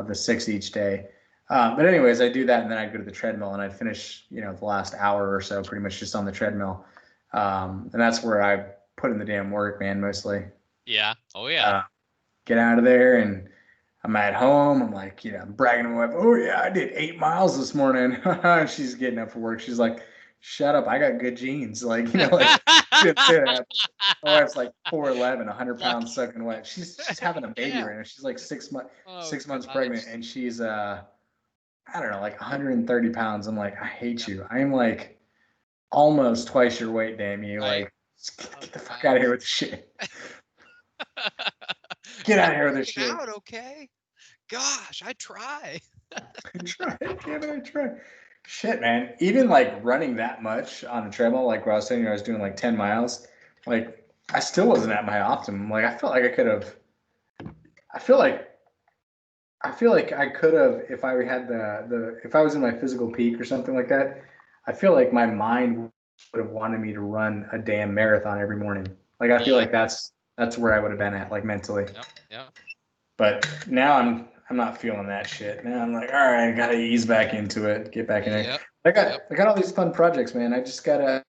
the six each day. But anyways, I do that, and then I'd go to the treadmill, and I'd finish the last hour or so pretty much just on the treadmill. And that's where I put in the damn work, man, mostly. Yeah. Oh yeah. Uh, get out of there, and I'm at home. I'm like, bragging to my wife, oh, yeah, I did 8 miles this morning. She's getting up for work. She's like, shut up. I got good genes. Like, she didn't say that. My wife's like 4'11", 100 Lucky. pounds soaking wet. She's having a baby Yeah. right now. She's like 6 months, Oh 6 months pregnant, gosh. and she's I don't know, like 130 pounds. I'm like, I hate Yep. you. I am like almost twice your weight, damn you. Right. Like, Oh get the fuck out of here gosh. with the shit. Get out of I'm here with this working shit. out, okay? Gosh, I try. I try. Damn it, I try. Shit, man. Even like running that much on a treadmill, like where I was saying, I was doing like 10 miles. Like, I still wasn't at my optimum. Like, I felt like I could have. I feel like I could have if I had if I was in my physical peak or something like that. I feel like my mind would have wanted me to run a damn marathon every morning. Like, I feel Yeah. like that's where I would have been at, like, mentally. Yep. Yep. But now I'm not feeling that shit. Now I'm like, all right, I gotta ease back into it, get back in it. Yep. I Yep. got all these fun projects, man. I just gotta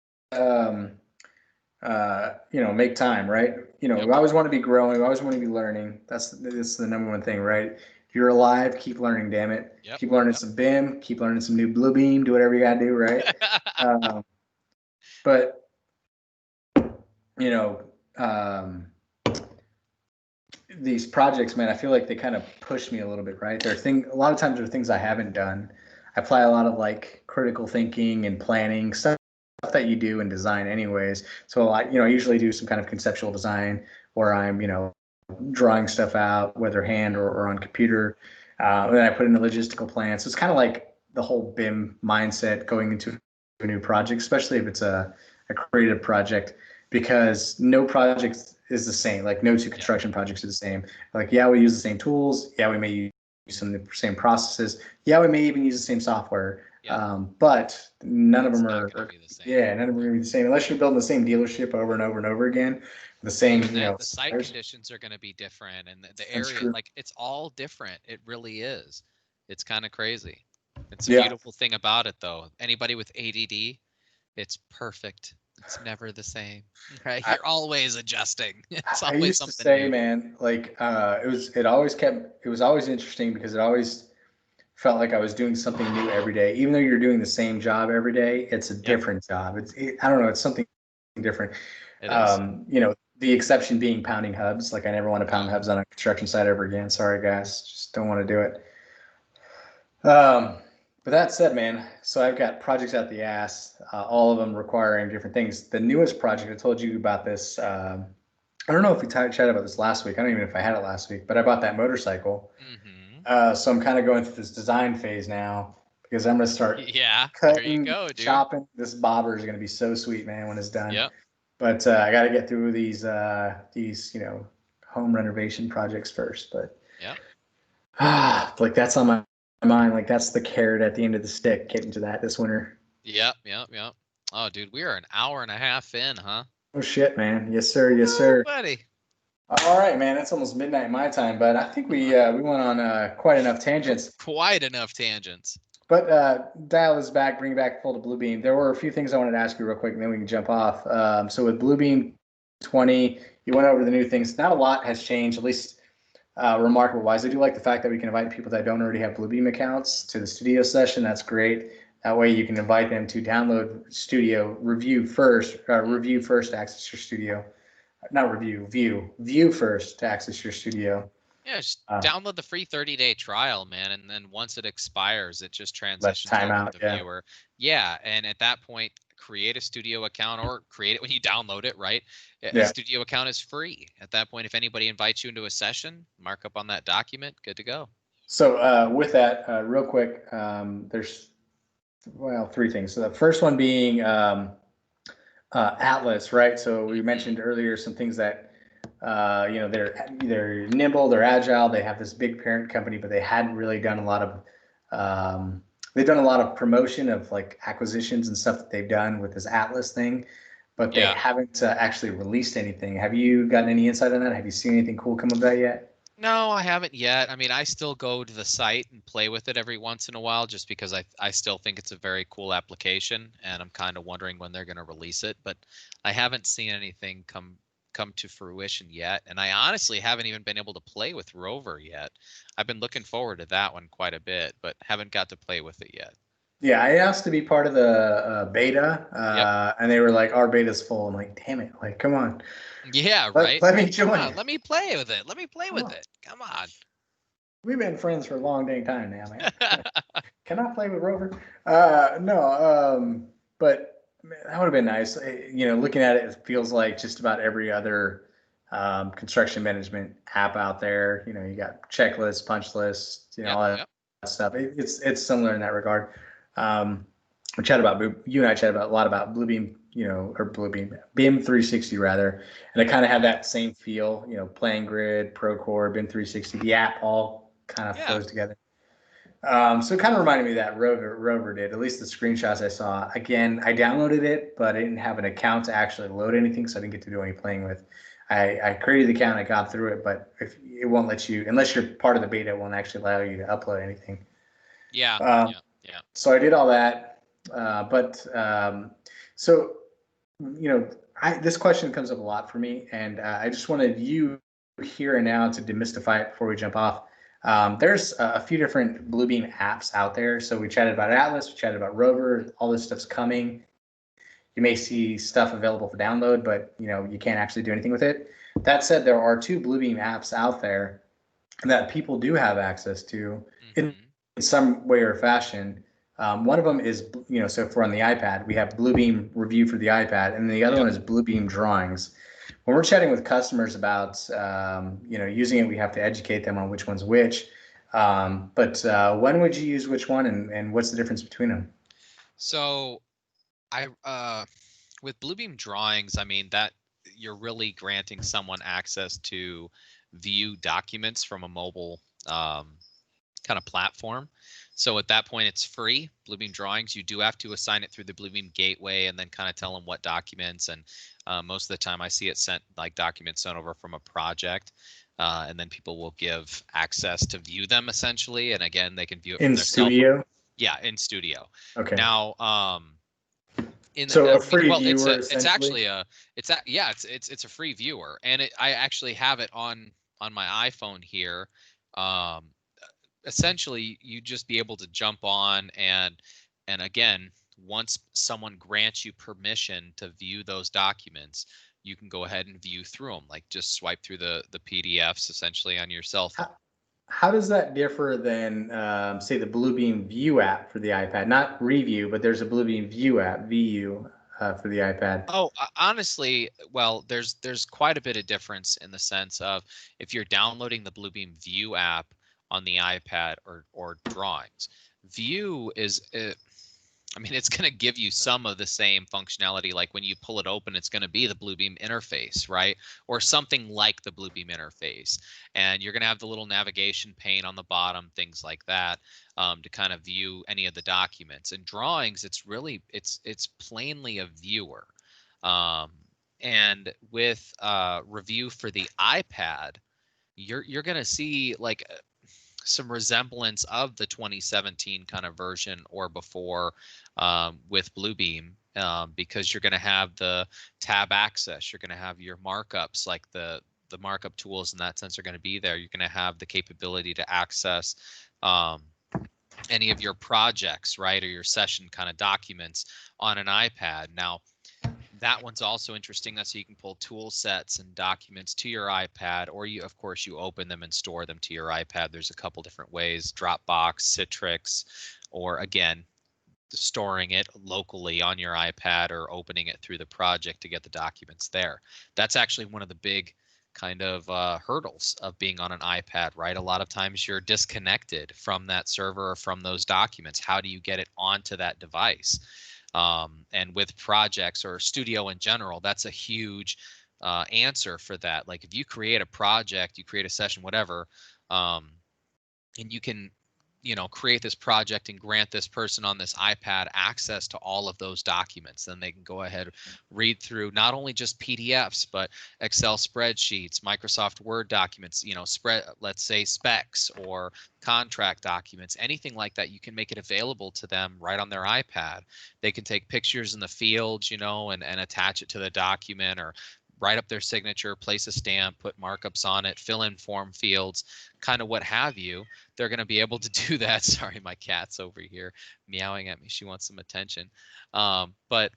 make time, right? Yep. We always want to be growing, we always want to be learning. That's the number one thing, right? If you're alive, keep learning, damn it. Yep. Keep learning Yep. some BIM, keep learning some new Bluebeam, do whatever you gotta do, right? But you know, um, these projects, man, I feel like they kind of push me a little bit, right? A lot of times there are things I haven't done. I apply a lot of like critical thinking and planning stuff that you do in design anyways. So I usually do some kind of conceptual design where I'm, drawing stuff out, whether hand or on computer. And then I put in a logistical plan. So it's kind of like the whole BIM mindset going into a new project, especially if it's a creative project, because no project is the same. Like, no two Yep. construction projects are the same. Like, yeah, we use the same tools. Yeah, we may use some of the same processes. Yeah, we may even use the same software. Yep. But none of It's them not are, gonna be the same. yeah, none of them are going to be the same unless you're building the same dealership over and over and over again. The same, Even that, the site suppliers. conditions are going to be different, and the That's area, true. like it's all different. It really is. It's kind of crazy. It's a Yeah. beautiful thing about it, though. Anybody with ADD, it's perfect. It's never the same, right? I, You're always adjusting. It's I always used to something say, new. man, like it was always interesting because it always felt like I was doing something new every day. Even though you're doing the same job every day, it's a Yep, different job. I don't know, it's something different. it is. The exception being pounding hubs. Like, I never want to pound Oh, hubs on a construction site ever again. Sorry, guys, just don't want to do it. Um, but that said, man, so I've got projects out the ass, all of them requiring different things. The newest project, I told you about this. I don't know if we chatted about this last week. I don't even know if I had it last week, but I bought that motorcycle. mm-hmm. So I'm kind of going through this design phase now because I'm gonna start Yeah, there you cutting, go, dude. chopping. This bobber is gonna be so sweet, man, when it's done. Yep. But I got to get through these home renovation projects first. But Yep. like that's on my mind. Like that's the carrot at the end of the stick. Getting to that this winter. Yep. Yep. Yep. Oh, dude, we are an hour and a half in, huh? Oh shit, man. Yes, sir. Yes, Oh, sir. buddy. All right, man. It's almost midnight my time, but I think we went on quite enough tangents. Quite enough tangents. But dial this back, bring it back full to Bluebeam. There were a few things I wanted to ask you real quick, and then we can jump off. So with Bluebeam 20, you went over the new things. Not a lot has changed, at least remarkable wise. I do like the fact that we can invite people that don't already have Bluebeam accounts to the studio session. That's great. That way you can invite them to download Studio, review first to access your studio. Not review, view first to access your studio. Yeah, just download the free 30-day trial, man, and then once it expires, it just Let transitions time over out, to the yeah. viewer. Yeah, and at that point, create a studio account or create it when you download it, right? A Yeah. studio account is free. At that point, if anybody invites you into a session, mark up on that document, good to go. So with that, real quick, there's three things. So the first one being Atlas, right? So we mentioned earlier some things that they're nimble, they're agile, they have this big parent company, but they hadn't really done a lot of they've done a lot of promotion of like acquisitions and stuff that they've done with this Atlas thing, but they Yeah. haven't actually released anything. Have you gotten any insight on that? Have you seen anything cool come of that yet? No, I haven't yet. I mean, I still go to the site and play with it every once in a while just because I still think it's a very cool application and I'm kind of wondering when they're going to release it, but I haven't seen anything come to fruition yet. And I honestly haven't even been able to play with Rover yet. I've been looking forward to that one quite a bit, but haven't got to play with it yet. Yeah, I asked to be part of the beta, Yep. and they were like, "Our beta's full." I'm like, "Damn it! Like, come on, Yeah, let, right. let me Like, come join." on, let me play with it. Let me play Come with on, it. Come on. we've been friends for a long dang time now, man. Can I play with Rover? No, but man, that would have been nice. Looking at it, it feels like just about every other construction management app out there. You got checklists, punch lists, Yep, all that yep. stuff. It's similar in that regard. We chat about you and I chat about a lot about Bluebeam, or Bluebeam BIM 360 rather, and it kind of had Okay. that same feel. Plan Grid, Procore, BIM 360, the app all kind of Yeah. flows together. So it kind of reminded me of that Rover did, at least the screenshots I saw. Again, I downloaded it, but I didn't have an account to actually load anything, so I didn't get to do any playing with. I created the account, I got through it, but if it won't let you, unless you're part of the beta, it won't actually allow you to upload anything. Yeah. Um, Yeah. Yeah. so I did all that, but so this question comes up a lot for me, and I just wanted you here and now to demystify it before we jump off. There's a few different Bluebeam apps out there. So we chatted about Atlas, we chatted about Rover. All this stuff's coming. You may see stuff available for download, but you can't actually do anything with it. That said, there are two Bluebeam apps out there that people do have access to in Hmm. some way or fashion. One of them is, so if we're on the iPad, we have Bluebeam Review for the iPad, and the other Yep. one is Bluebeam Drawings. When we're chatting with customers about, using it, we have to educate them on which one's which. But when would you use which one, and what's the difference between them? So I with Bluebeam drawings, I mean that you're really granting someone access to view documents from a mobile kind of platform. So at that point, it's free. Bluebeam drawings, you do have to assign it through the Bluebeam gateway and then kind of tell them what documents. And most of the time, I see it sent like documents sent over from a project. And then people will give access to view them essentially. And again, they can view it from In their cell phone. Studio? Yeah, in Studio. Okay. Now, So a I mean, free well, viewer, it's essentially? actually yeah, it's a free viewer, and I actually have it on my iPhone here. Um, Essentially, you just be able to jump on and again, once someone grants you permission to view those documents, you can go ahead and view through them, like just swipe through the PDFs essentially on your cell phone. How does that differ than, say, the Bluebeam View app for the iPad? Not Review, but there's a Bluebeam View app, VU, for the iPad. Oh, honestly, well, there's quite a bit of difference in the sense of if you're downloading the Bluebeam View app on the iPad or drawings. View is, I mean, it's going to give you some of the same functionality. Like when you pull it open, it's going to be the Bluebeam interface, right? Or something like the Bluebeam interface. And you're going to have the little navigation pane on the bottom, things like that, to kind of view any of the documents. In drawings, it's really, it's plainly a viewer. And with review for the iPad, you're going to see like some resemblance of the 2017 kind of version or before with Bluebeam, because you're going to have the tab access. You're going to have your markups, like the markup tools in that sense are going to be there. You're going to have the capability to access any of your projects, right, or your session kind of documents on an iPad. Now, that one's also interesting. So you can pull tool sets and documents to your iPad, or you, of course, you open them and store them to your iPad. There's a couple different ways: Dropbox, Citrix, or again, storing it locally on your iPad or opening it through the project to get the documents there. That's actually one of the big kind of hurdles of being on an iPad, right? A lot of times you're disconnected from that server or from those documents. How do you get it onto that device? And with projects or studio in general, that's a huge answer for that. Like if you create a project, you create a session, whatever, and you can, create this project and grant this person on this iPad access to all of those documents, then they can go ahead, read through not only just PDFs, but Excel spreadsheets, Microsoft Word documents, let's say specs or contract documents, anything like that. You can make it available to them right on their iPad. They can take pictures in the fields, and attach it to the document, or write up their signature, place a stamp, put markups on it, fill in form fields, kind of what have you. They're going to be able to do that. Sorry, my cat's over here meowing at me. She wants some attention. But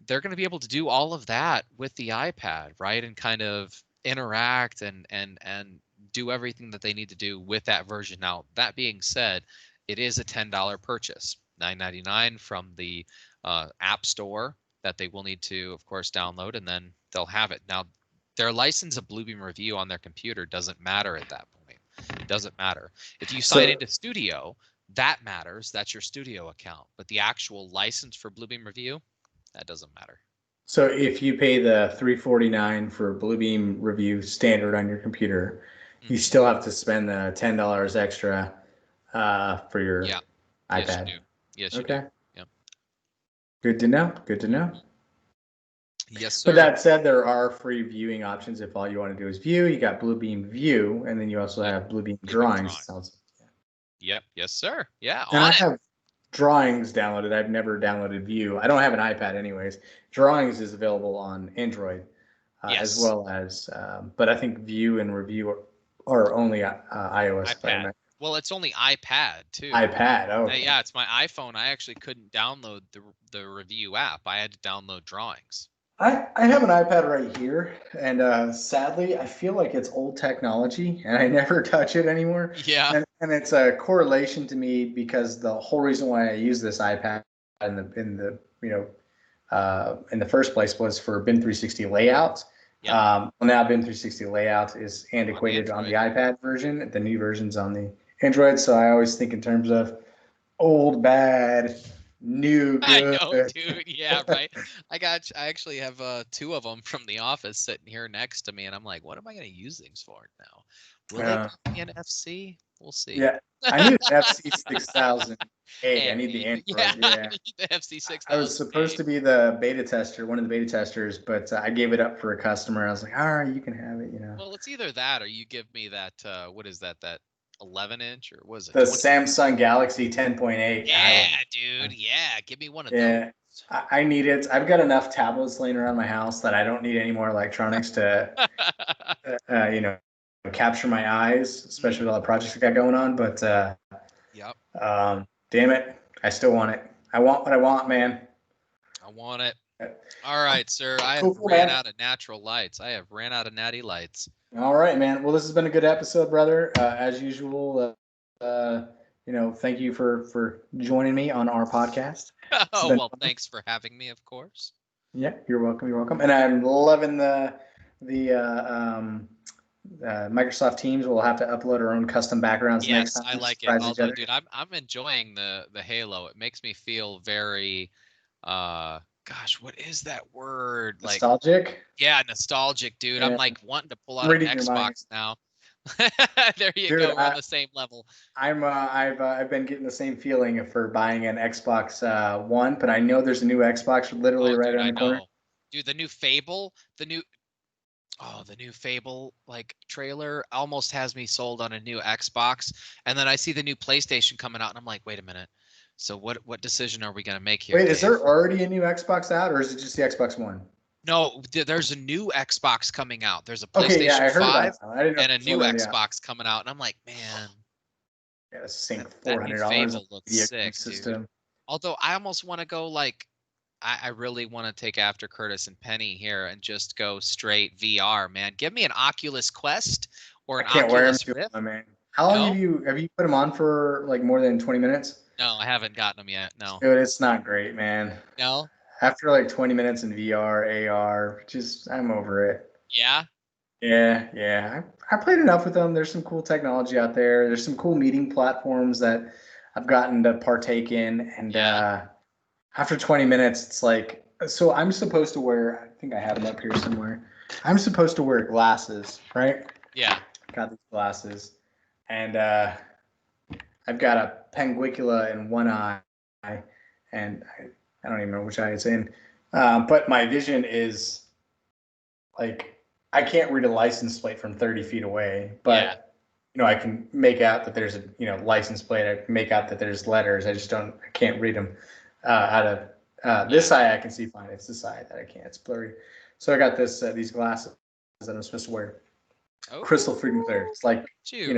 they're going to be able to do all of that with the iPad, right? And kind of interact and do everything that they need to do with that version. Now, that being said, it is a $10 purchase, $9.99 from the App Store that they will need to, of course, download, and then they'll have it. Now, their license of Bluebeam Review on their computer doesn't matter at that point. It doesn't matter. If you sign into Studio, that matters. That's your Studio account. But the actual license for Bluebeam Review, that doesn't matter. So if you pay the $349 for Bluebeam Review standard on your computer, you still have to spend the $10 extra for your iPad. Yes, you do. Yes, you do. Yep. Good to know. Good to know. Yes, sir. But that said, there are free viewing options if all you want to do is view. You got Bluebeam View, and then you also have Bluebeam Drawings. Yep. Yes, sir. Yeah. And I have Drawings downloaded. I've never downloaded View. I don't have an iPad anyways. Drawings is available on Android as well as, but I think View and Review are only iOS. iPad. Well, it's only iPad too. iPad. Oh, yeah. It's my iPhone. I actually couldn't download the Review app. I had to download Drawings. I have an iPad right here, and sadly, I feel like it's old technology, and I never touch it anymore. Yeah. And it's a correlation to me because the whole reason why I use this iPad in the first place was for BIM 360 layouts. Well, now BIM 360 layout is antiquated on the iPad version. The new version's on the Android, so I always think in terms of old bad. New good. I know, dude. Yeah, right. I actually have two of them from the office sitting here next to me, and I'm like, what am I going to use these for now? Will they be an FC? We'll see. Yeah, I need an FC 6008. I need the Android. Yeah, I need the FC 6000. I was supposed to be the beta tester, one of the beta testers, but I gave it up for a customer. I was like, all right, you can have it. Well, it's either that or you give me that. What is that? That 11-inch or was it the 20? Samsung Galaxy 10.8? Yeah, dude. Yeah, give me one of those. I need it. I've got enough tablets laying around my house that I don't need any more electronics to, capture my eyes, especially with all the projects I got going on. But damn it, I still want it. I want what I want, man. I want it. All right, sir. I have ran out of natural lights. I have ran out of natty lights. All right, man. Well, this has been a good episode, brother. As usual, thank you for joining me on our podcast. Well, thanks for having me, of course. Yeah, you're welcome. You're welcome. And I'm loving the Microsoft Teams. We'll have to upload our own custom backgrounds next Yes, time. I like it. Surprise each Although, other. dude, I'm enjoying the Halo. It makes me feel very, gosh, what is that word? Like, Nostalgic. yeah, nostalgic, dude. I'm Yeah, like wanting to pull I'm out an reading your mind, Xbox now. There you dude. go. We're on the same level. I've been getting the same feeling for buying an Xbox One, but I know there's a new Xbox literally Oh, right dude, around I the corner. know. Dude, the new Fable like trailer almost has me sold on a new Xbox. And then I see the new PlayStation coming out and I'm like, wait a minute. So what decision are we gonna make here, Wait, is Dave? there already a new Xbox out, or is it just the Xbox One? No, there's a new Xbox coming out. There's a Okay, yeah, PlayStation I heard about 5 it. I didn't know if and it a was new already out. Xbox coming out. And I'm like, man, Yeah, it's the same that new $400 on Fable the looks video game sick, dude. system. Although I almost want to go like I really want to take after Curtis and Penny here and just go straight VR, man. Give me an Oculus Quest or I an can't wear them Oculus too Rift. long, man. How long No, have you put them on for? Like more than 20 minutes? no, I haven't gotten them yet. No, Dude, it's not great, man. no, After like 20 minutes in VR, AR, just I'm over it. yeah, Yeah, yeah. I played enough with them. There's some cool technology out there. There's some cool meeting platforms that I've gotten to partake in. And yeah, after 20 minutes, it's like, so I'm supposed to wear, I think I have them up here somewhere. I'm supposed to wear glasses, right? yeah. Got these glasses. And I've got a penguicula in one eye. And I don't even know which eye it's in. But my vision is like, I can't read a license plate from 30 feet away, Yeah. but I can make out that there's a license plate. I can make out that there's letters. I can't read them out of this eye. I can see fine. It's this eye that I can't. It's blurry. So I got these glasses that I'm supposed to wear. Oh, Crystal freaking clear. It's like shoot.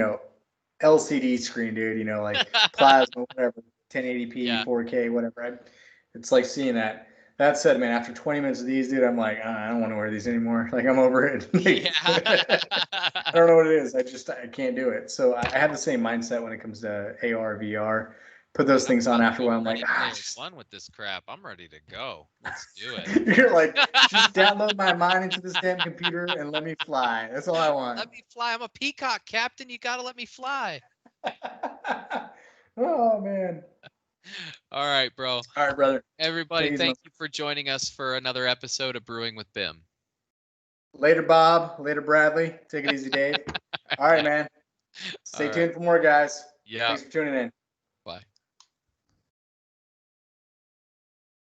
LCD screen, dude. Like plasma, whatever, 1080p, Yeah. 4K, whatever. It's like seeing that. That said, man, after 20 minutes of these, dude, I'm like, I don't want to wear these anymore. Like, I'm over it. Yeah. I don't know what it is. I can't do it. So I have the same mindset when it comes to AR, VR. Put those things on after a while. I'm like, One with this crap. I'm ready to go. Let's do it. You're like, just download my mind into this damn computer and let me fly. That's all I want. Let me fly. I'm a peacock, Captain. You gotta let me fly. Oh man. All right, bro. All right, brother. Everybody, thank you for joining us for another episode of Brewing with BIM. Later, Bob. Later, Bradley. Take it easy, Dave. All right, man. Stay tuned for more, guys. Yeah. Thanks for tuning in.